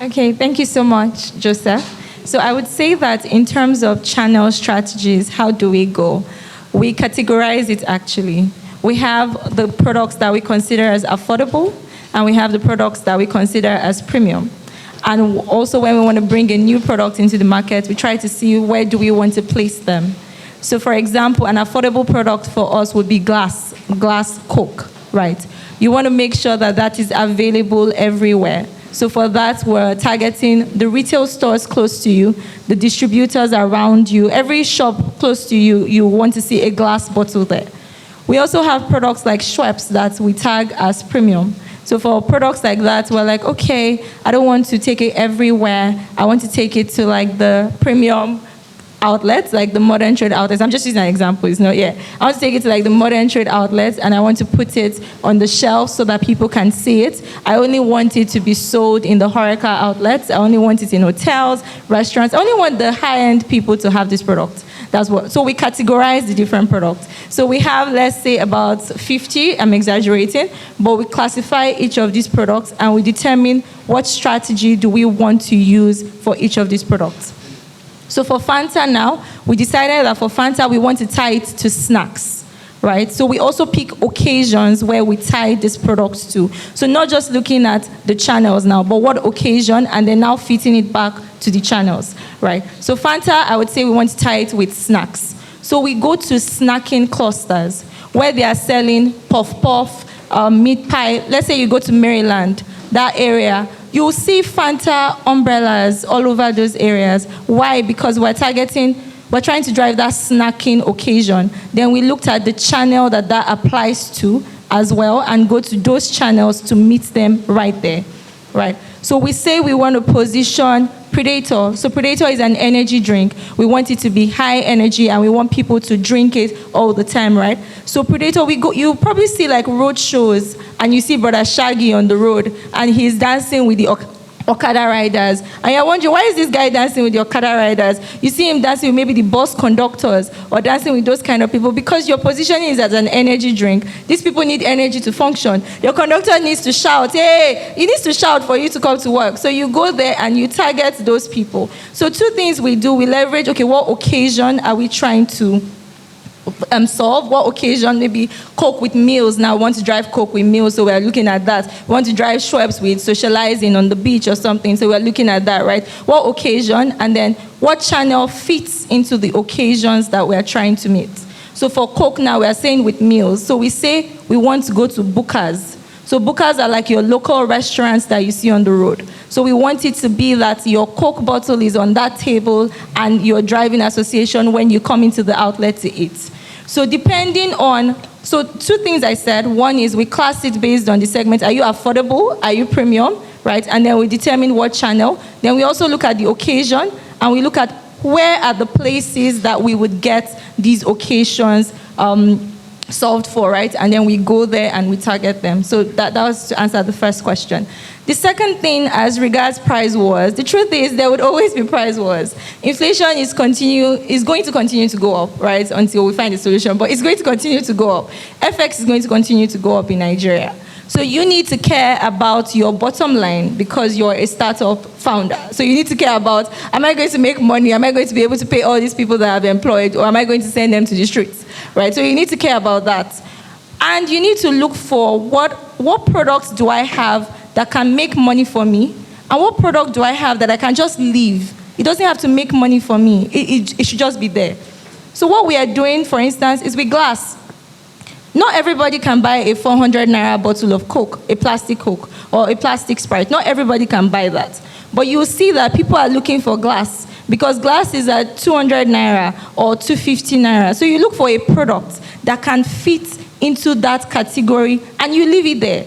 Okay, thank you so much, Joseph. So I would say that in terms of channel strategies, how do we go? We categorize it actually. We have the products that we consider as affordable, and we have the products that we consider as premium. And also when we want to bring a new product into the market, we try to see where do we want to place them. So for example, an affordable product for us would be glass Coke, right? You want to make sure that that is available everywhere. So for that, we're targeting the retail stores close to you, the distributors around you, every shop close to you, you want to see a glass bottle there. We also have products like Schweppes that we tag as premium. So for products like that, we're like, okay, I don't want to take it everywhere. I want to take it to like the premium outlets, like the modern trade outlets. I'm just using an example, it's not yet. I want to take it to like the modern trade outlets, and I want to put it on the shelf so that people can see it. I only want it to be sold in the HoReCa outlets. I only want it in hotels, restaurants. I only want the high-end people to have this product. That's what. So we categorize the different products. So we have, let's say, about 50. I'm exaggerating, but we classify each of these products, and we determine what strategy do we want to use for each of these products. So for Fanta now, we decided that for Fanta, we want to tie it to snacks, right? So we also pick occasions where we tie these products to. So not just looking at the channels now, but what occasion, and then now fitting it back to the channels, right? So Fanta, I would say we want to tie it with snacks. So we go to snacking clusters where they are selling puff-puff, meat pie. Let's say you go to Maryland, that area, you will see Fanta umbrellas all over those areas. Why? Because we're trying to drive that snacking occasion. Then we looked at the channel that applies to as well and go to those channels to meet them right there, right? So we say we want to position Predator. So Predator is an energy drink. We want it to be high energy and we want people to drink it all the time, right? So Predator, you probably see like road shows and you see Brother Shaggy on the road and he's dancing with the Okada riders. And you're wondering, why is this guy dancing with the Okada riders? You see him dancing with maybe the bus conductors or dancing with those kind of people because your positioning is as an energy drink. These people need energy to function. Your conductor needs to shout, hey, he needs to shout for you to come to work. So you go there and you target those people. So two things we do, we leverage, okay, what occasion are we trying to solve? What occasion? Maybe Coke with meals. Now we want to drive Coke with meals, so we're looking at that. We want to drive Schweppes with socializing on the beach or something, so we're looking at that, right? What occasion? And then what channel fits into the occasions that we're trying to meet? So for Coke now, we're saying with meals. So we say we want to go to Bookers. So Bookers are like your local restaurants that you see on the road. So we want it to be that your Coke bottle is on that table and your driving association when you come into the outlet to eat. So depending on, so two things I said. One is we class it based on the segment. Are you affordable? Are you premium? Right? And then we determine what channel. Then we also look at the occasion and we look at where are the places that we would get these occasions solved for, right? And then we go there and we target them. So that was to answer the first question. The second thing as regards price wars, the truth is there would always be price wars. Inflation is going to continue to go up, right, until we find a solution, but it's going to continue to go up. FX is going to continue to go up in Nigeria. So you need to care about your bottom line because you're a startup founder. So you need to care about, am I going to make money? Am I going to be able to pay all these people that I've employed? Or am I going to send them to the streets? Right? So you need to care about that. And you need to look for what products do I have that can make money for me? And what product do I have that I can just leave? It doesn't have to make money for me. It should just be there. So what we are doing, for instance, is with glass. Not everybody can buy a 400 naira bottle of Coke, a plastic Coke, or a plastic Sprite. Not everybody can buy that. But you'll see that people are looking for glass because glass is at 200 naira or 250 naira. So you look for a product that can fit into that category and you leave it there.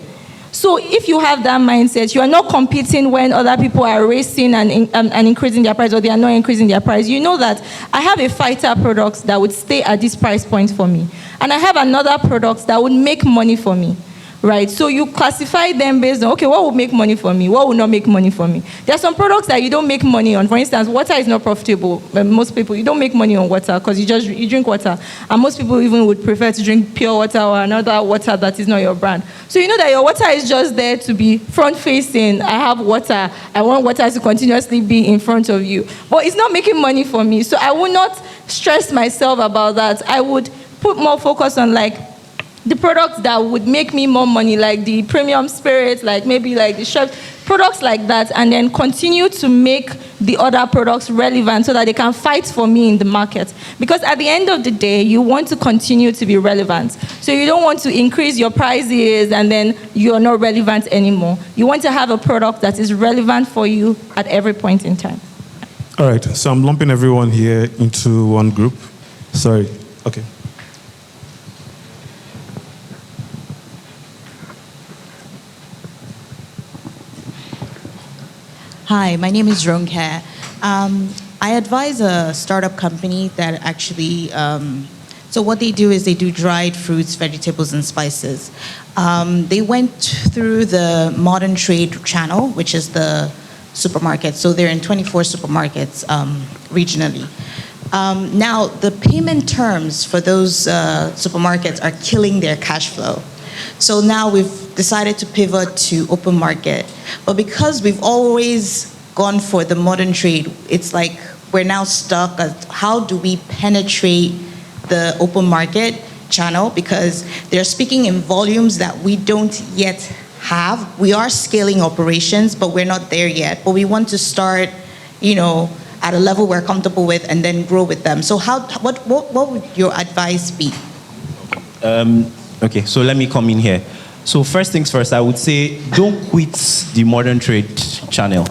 So if you have that mindset, you are not competing when other people are racing and increasing their price or they are not increasing their price. You know that I have a fighter product that would stay at this price point for me. And I have another product that would make money for me. Right? So you classify them based on, okay, what will make money for me? What will not make money for me? There are some products that you don't make money on. For instance, water is not profitable. Most people, you don't make money on water because you drink water. And most people even would prefer to drink pure water or another water that is not your brand. So you know that your water is just there to be front-facing. I have water. I want water to continuously be in front of you. But it's not making money for me. So I will not stress myself about that. I would put more focus on the products that would make me more money, like the premium spirits, like maybe like the Schweppes, products like that, and then continue to make the other products relevant so that they can fight for me in the market. Because at the end of the day, you want to continue to be relevant. So you don't want to increase your prices and then you're not relevant anymore. You want to have a product that is relevant for you at every point in time.
All right, so I'm lumping everyone here into one group. Sorry, okay.
Hi, my name is Ronke. I I advise a startup company that actually, so what they do is they do dried fruits, vegetables, and spices. They went through the modern trade channel, which is the supermarket. So they're in 24 supermarkets regionally. Now, the payment terms for those supermarkets are killing their cash flow. So now we've decided to pivot to open market. But because we've always gone for the modern trade, it's like we're now stuck at how do we penetrate the open market channel, because they're speaking in volumes that we don't yet have. We are scaling operations, but we're not there yet. But we want to start, at a level we're comfortable with and then grow with them. So what would your advice be?
Okay, so let me come in here. So first things first, I would say don't quit the modern trade channel,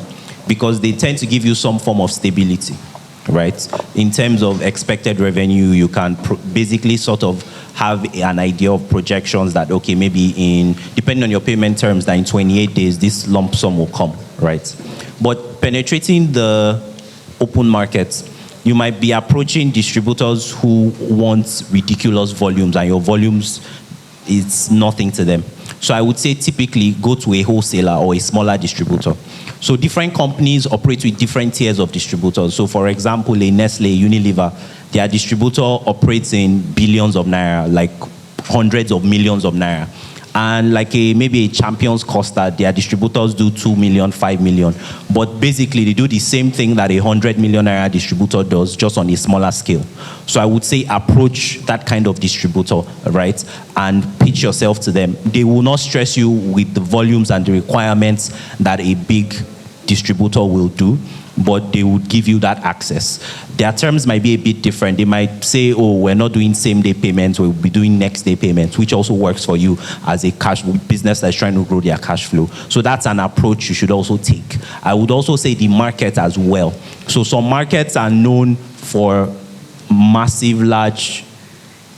because they tend to give you some form of stability, right? In terms of expected revenue, you can basically sort of have an idea of projections that, okay, maybe depending on your payment terms, that in 28 days, this lump sum will come, right? But penetrating the open markets, you might be approaching distributors who want ridiculous volumes, and your volumes is nothing to them. So I would say typically go to a wholesaler or a smaller distributor. So different companies operate with different tiers of distributors. So for example, a Nestle, Unilever, their distributor operates in billions of naira, like hundreds of millions of naira. And like maybe a Champions Costa, their distributors do 2 million, 5 million. But basically, they do the same thing that a 100 million naira distributor does, just on a smaller scale. So I would say approach that kind of distributor, right? And pitch yourself to them. They will not stress you with the volumes and the requirements that a big distributor will do, but they would give you that access. Their terms might be a bit different. They might say, oh, we're not doing same-day payments, we'll be doing next-day payments, which also works for you as a cash business that's trying to grow their cash flow. So that's an approach you should also take. I would also say the market as well. So some markets are known for massive, large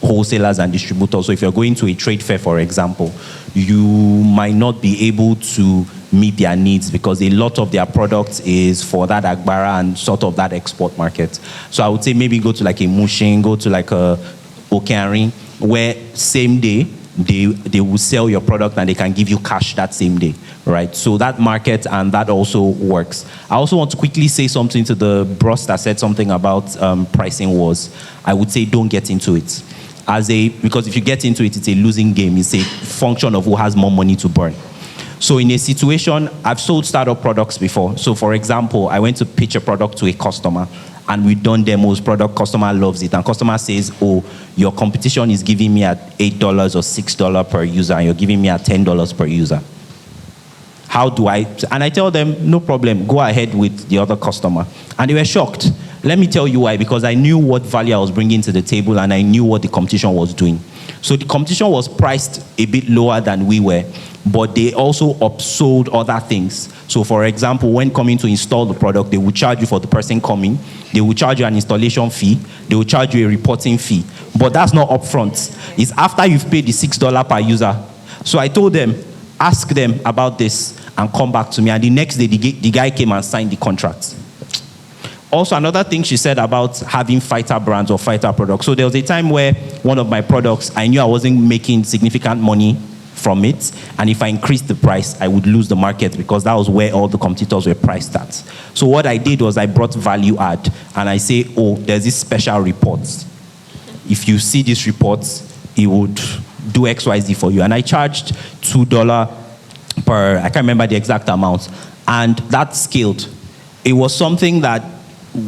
wholesalers and distributors. So if you're going to a trade fair, for example, you might not be able to meet their needs, because a lot of their products is for that Agbara and sort of that export market. So I would say maybe go to like a Mushin, go to like a Okeanri, where same day they will sell your product and they can give you cash that same day, right? So that market, and that also works. I also want to quickly say something to the bros that said something about pricing wars. I would say don't get into it. Because if you get into it, it's a losing game. It's a function of who has more money to burn. So in a situation, I've sold startup products before. So for example, I went to pitch a product to a customer, and we've done demos, customer loves it, and customer says, oh, your competition is giving me at $8 or $6 per user, and you're giving me at $10 per user. How do I? And I tell them, no problem, go ahead with the other customer. And they were shocked. Let me tell you why, because I knew what value I was bringing to the table, and I knew what the competition was doing. So the competition was priced a bit lower than we were, but they also upsold other things. So for example, when coming to install the product, they will charge you for the person coming, they will charge you an installation fee, they will charge you a reporting fee. But that's not upfront. It's after you've paid the $6 per user. So I told them, ask them about this and come back to me. And the next day, the guy came and signed the contract. Also, another thing she said about having fighter brands or fighter products. So there was a time where one of my products, I knew I wasn't making significant money from it, and if I increased the price, I would lose the market, because that was where all the competitors were priced at. So what I did was I brought value add, and I say, oh, there's this special report. If you see this report, it would do XYZ for you. And I charged $2 per, I can't remember the exact amount, and that scaled. It was something that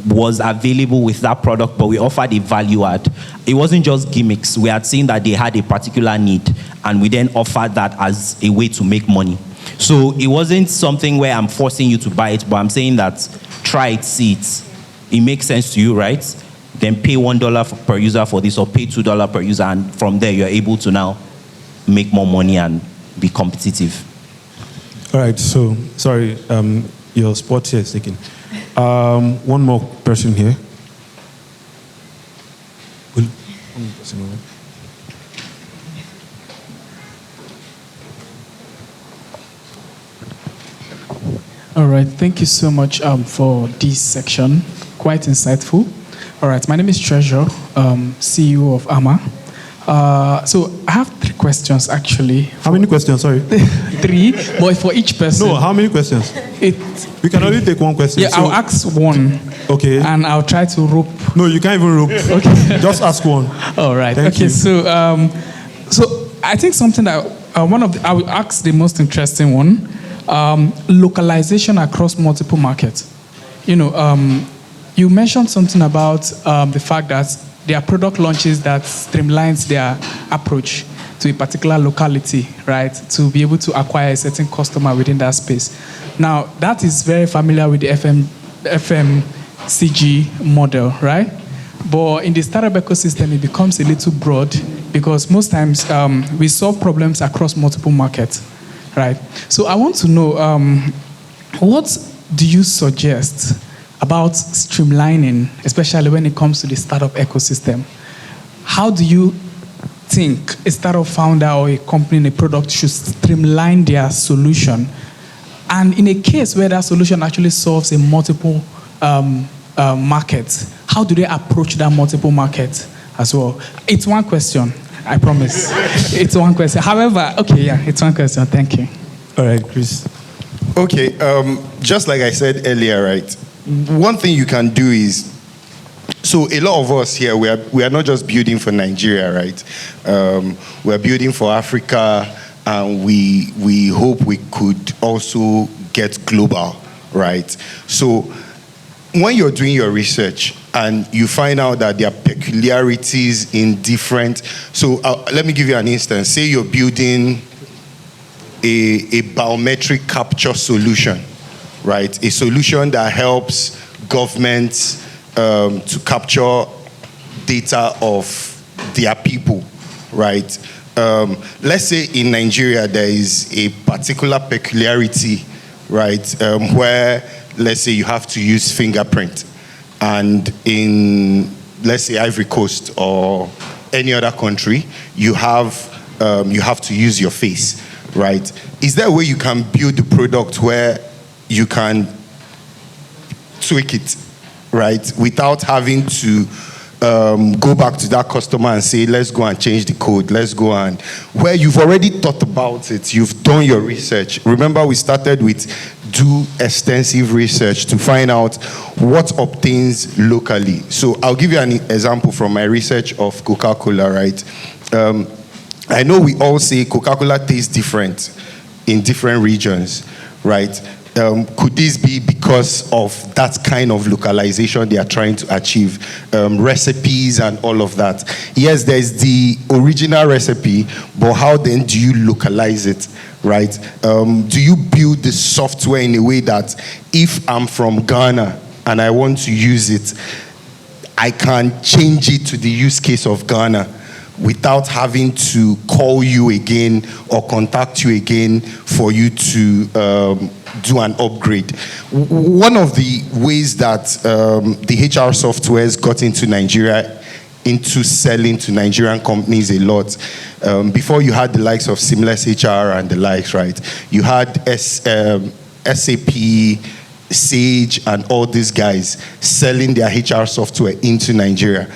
was available with that product, but we offered a value add. It wasn't just gimmicks. We had seen that they had a particular need, and we then offered that as a way to make money. So it wasn't something where I'm forcing you to buy it, but I'm saying that try it, see it. It makes sense to you, right? Then pay $1 per user for this, or pay $2 per user, and from there you're able to now make more money and be competitive.
All right, so, sorry, your spot here is taken. One more person here.
All right, thank you so much for this section. quite insightful. All right, my name is Treasure, CEO of AMA. So I have 3 questions actually.
How many questions? Sorry.
3, but for each person.
No, how many questions? We can only take one question.
Yeah, I'll ask one.
Okay.
And I'll try to rope.
No, you can't even rope.
Okay.
Just ask one.
All right.
Thank you.
So, so I think something that I will ask the most interesting one. Localization across multiple markets. You know, you mentioned something about the fact that there are product launches that streamlines their approach to a particular locality, right? To be able to acquire a certain customer within that space. Now, that is very familiar with the FMCG model, right? But in the startup ecosystem, it becomes a little broad because most times we solve problems across multiple markets, right? So I want to know, what do you suggest about streamlining, especially when it comes to the startup ecosystem? How do you think a startup founder or a company, a product should streamline their solution? And in a case where that solution actually solves a multiple market, how do they approach that multiple market as well? It's one question, I promise. It's one question. However, okay, yeah, it's one question. Thank you.
All right, Chris.
Okay, just like I said earlier, right? One thing you can do is, so a lot of us here, we are not just building for Nigeria, right? We're building for Africa, and we hope we could also get global, right? So when you're doing your research and you find out that there are peculiarities in different, so let me give you an instance. Say you're building a biometric capture solution, right? A solution that helps governments to capture data of their people, right? Let's say in Nigeria there is a particular peculiarity, right, where, let's say, you have to use fingerprint, and in, let's say, Ivory Coast or any other country, you have to use your face, right? Is there a way you can build the product where you can tweak it, right, without having to go back to that customer and say, let's go and change the code, let's go and, where you've already thought about it, you've done your research. Remember, we started with do extensive research to find out what obtains locally. So I'll give you an example from my research of Coca-Cola, right? I know we all say Coca-Cola tastes different in different regions, right? Could this be because of that kind of localization they are trying to achieve? Recipes and all of that. Yes, there's the original recipe, but how then do you localize it, right? Do you build the software in a way that if I'm from Ghana and I want to use it, I can change it to the use case of Ghana without having to call you again or contact you again for you to do an upgrade? One of the ways that the HR softwares got into Nigeria, into selling to Nigerian companies a lot, before you had the likes of Seamless HR and the likes, right? You had SAP, Sage, and all these guys selling their HR software into Nigeria.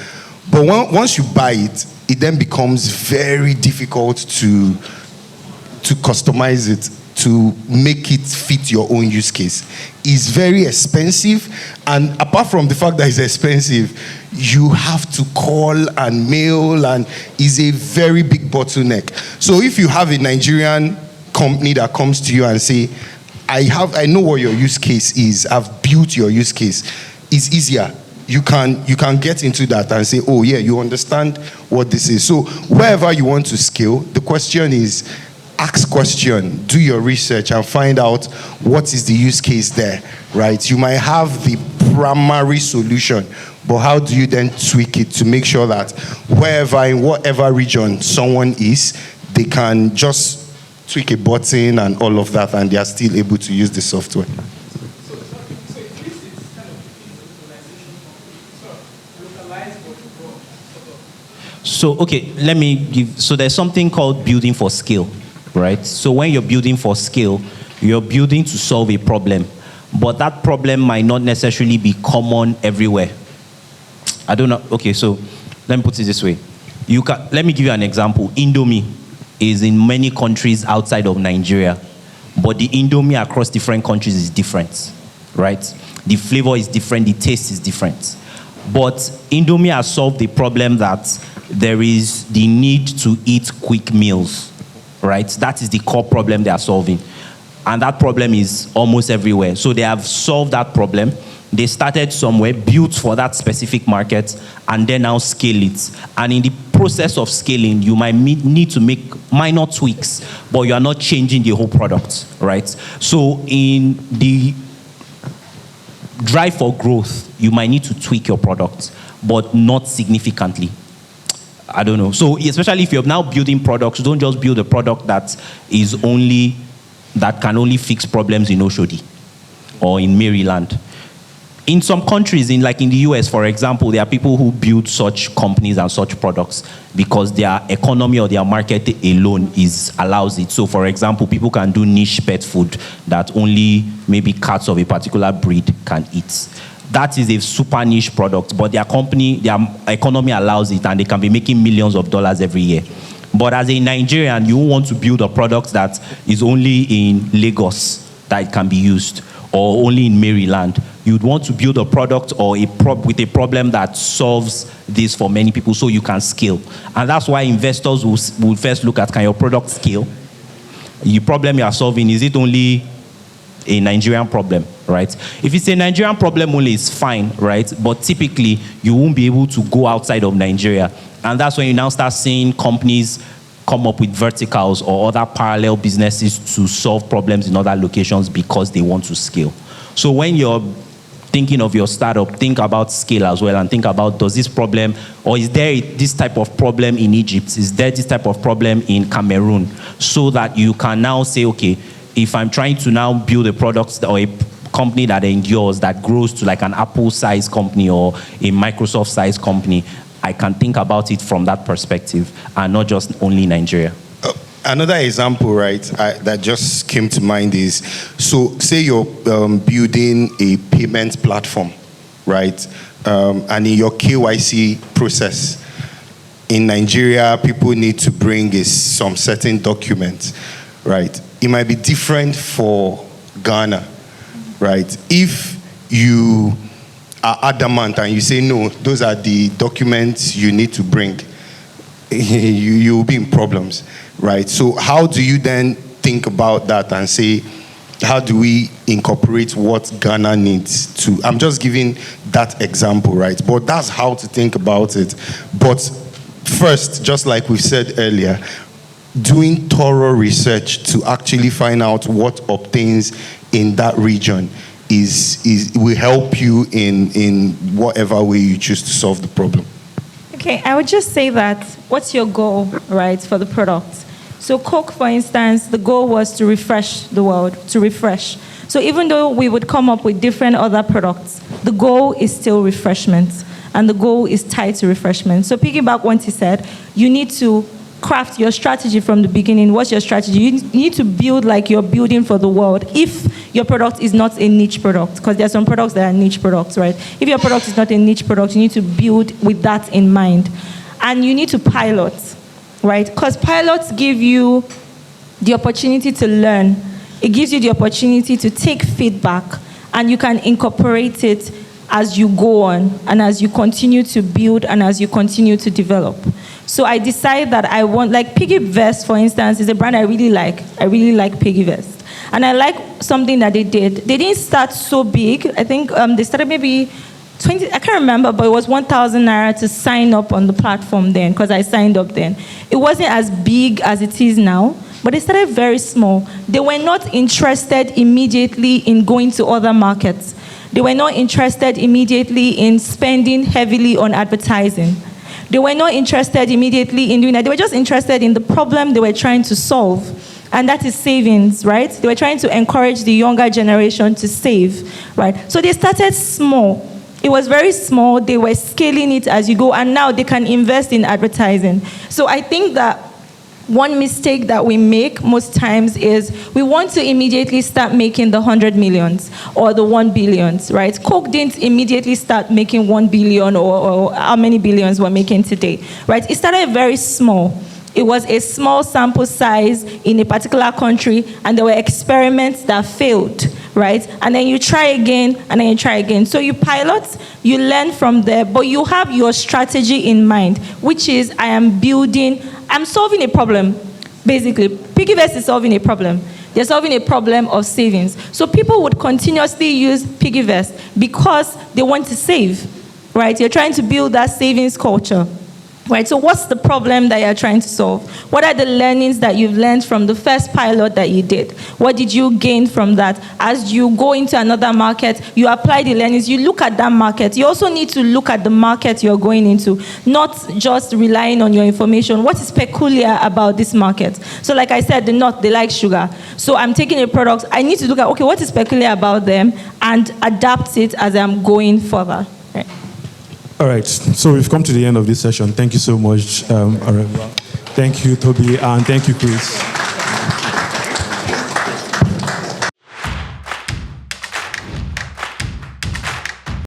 But once you buy it, it then becomes very difficult to customize it, to make it fit your own use case. It's very expensive, and apart from the fact that it's expensive, you have to call and mail, and is a very big bottleneck. So if you have a Nigerian company that comes to you and say, I know what your use case is, I've built your use case, it's easier. You can get into that and say, oh yeah, you understand what this is. So wherever you want to scale, the question is, ask question, do your research and find out what is the use case there, right? You might have the primary solution, but how do you then tweak it to make sure that wherever, in whatever region someone is, they can just tweak a button and all of that, and they are still able to use the software.
So, okay, let me give, so there's something called building for scale, right? So when you're building for scale, you're building to solve a problem. but that problem might not necessarily be common everywhere. I don't know. Okay, so let me put it this way. Let me give you an example. Indomie is in many countries outside of Nigeria, but the Indomie across different countries is different, right? The flavor is different, the taste is different. But Indomie has solved the problem that there is the need to eat quick meals, right? That is the core problem they are solving. And that problem is almost everywhere. So they have solved that problem. They started somewhere, built for that specific market, and then now scale it. And in the process of scaling, you might need to make minor tweaks, but you are not changing the whole product, right? So in the drive for growth, you might need to tweak your product, but not significantly. I don't know. So especially if you're now building products, don't just build a product that can only fix problems in Oshodi or in Maryland. In some countries, like in the US, for example, there are people who build such companies and such products because their economy or their market alone allows it. So, for example, people can do niche pet food that only maybe cats of a particular breed can eat. That is a super niche product, but their economy allows it, and they can be making millions of dollars every year. But as a Nigerian, you want to build a product that is only in Lagos that it can be used, or only in Maryland. You'd want to build a product or with a problem that solves this for many people so you can scale. And that's why investors will first look at, can your product scale? The problem you are solving, is it only a Nigerian problem, right? If it's a Nigerian problem only, it's fine, right? But typically, you won't be able to go outside of Nigeria. And that's when you now start seeing companies come up with verticals or other parallel businesses to solve problems in other locations because they want to scale. So when you're thinking of your startup, think about scale as well, and think about, does this problem, or is there this type of problem in Egypt? Is there this type of problem in Cameroon? So that you can now say, okay, if I'm trying to now build a product or a company that endures, that grows to like an Apple-sized company or a Microsoft-sized company, I can think about it from that perspective and not just only Nigeria.
Another example, right, that just came to mind is, so say you're building a payment platform, right, and in your KYC process, in Nigeria, people need to bring some certain documents, right? It might be different for Ghana, right? If you are adamant and you say, no, those are the documents you need to bring, you'll be in problems, right? So how do you then think about that and say, how do we incorporate what Ghana needs to? I'm just giving that example, right? But that's how to think about it. But first, just like we said earlier, doing thorough research to actually find out what obtains in that region will help you in whatever way you choose to solve the problem.
Okay, I would just say that, what's your goal, right, for the product? So Coke, for instance, the goal was to refresh the world, to refresh. So even though we would come up with different other products, the goal is still refreshment, and the goal is tied to refreshment. So piggyback what he said, you need to craft your strategy from the beginning. What's your strategy? You need to build like you're building for the world. If your product is not a niche product, because there are some products that are niche products, right? If your product is not a niche product, you need to build with that in mind. And you need to pilot, right? Because pilots give you the opportunity to learn. It gives you the opportunity to take feedback, and you can incorporate it as you go on and as you continue to build and as you continue to develop. So I decide that I want, like Piggy Vest, for instance, is a brand I really like. I really like Piggy Vest. And I like something that they did. They didn't start so big. I think they started maybe 20, I can't remember, but it was 1,000 naira to sign up on the platform then, because I signed up then. It wasn't as big as it is now, but they started very small. They were not interested immediately in going to other markets. They were not interested immediately in spending heavily on advertising. They were not interested immediately in doing that. They were just interested in the problem they were trying to solve. And that is savings, right? They were trying to encourage the younger generation to save, right? So they started small. It was very small. They were scaling it as you go. And now they can invest in advertising. So I think that one mistake that we make most times is we want to immediately start making the 100 millions or the 1 billions, right? Coke didn't immediately start making 1 billion or how many billions we're making today, right? It started very small. It was a small sample size in a particular country, and there were experiments that failed, right? And then you try again, and then you try again. So you pilot, you learn from there, but you have your strategy in mind, which is I'm solving a problem, basically. Piggyvest is solving a problem. They're solving a problem of savings. So people would continuously use Piggyvest because they want to save, right? You're trying to build that savings culture. Right, so what's the problem that you're trying to solve? What are the learnings that you've learned from the first pilot that you did? What did you gain from that? As you go into another market, you apply the learnings, you look at that market. You also need to look at the market you're going into, not just relying on your information. What is peculiar about this market? So like I said, the North, they like sugar. So I'm taking a product, I need to look at, okay, what is peculiar about them and adapt it as I'm going further. Right.
All right, so we've come to the end of this session. Thank you so much, Oreoluwa. Thank you, Toby, and thank you, Chris.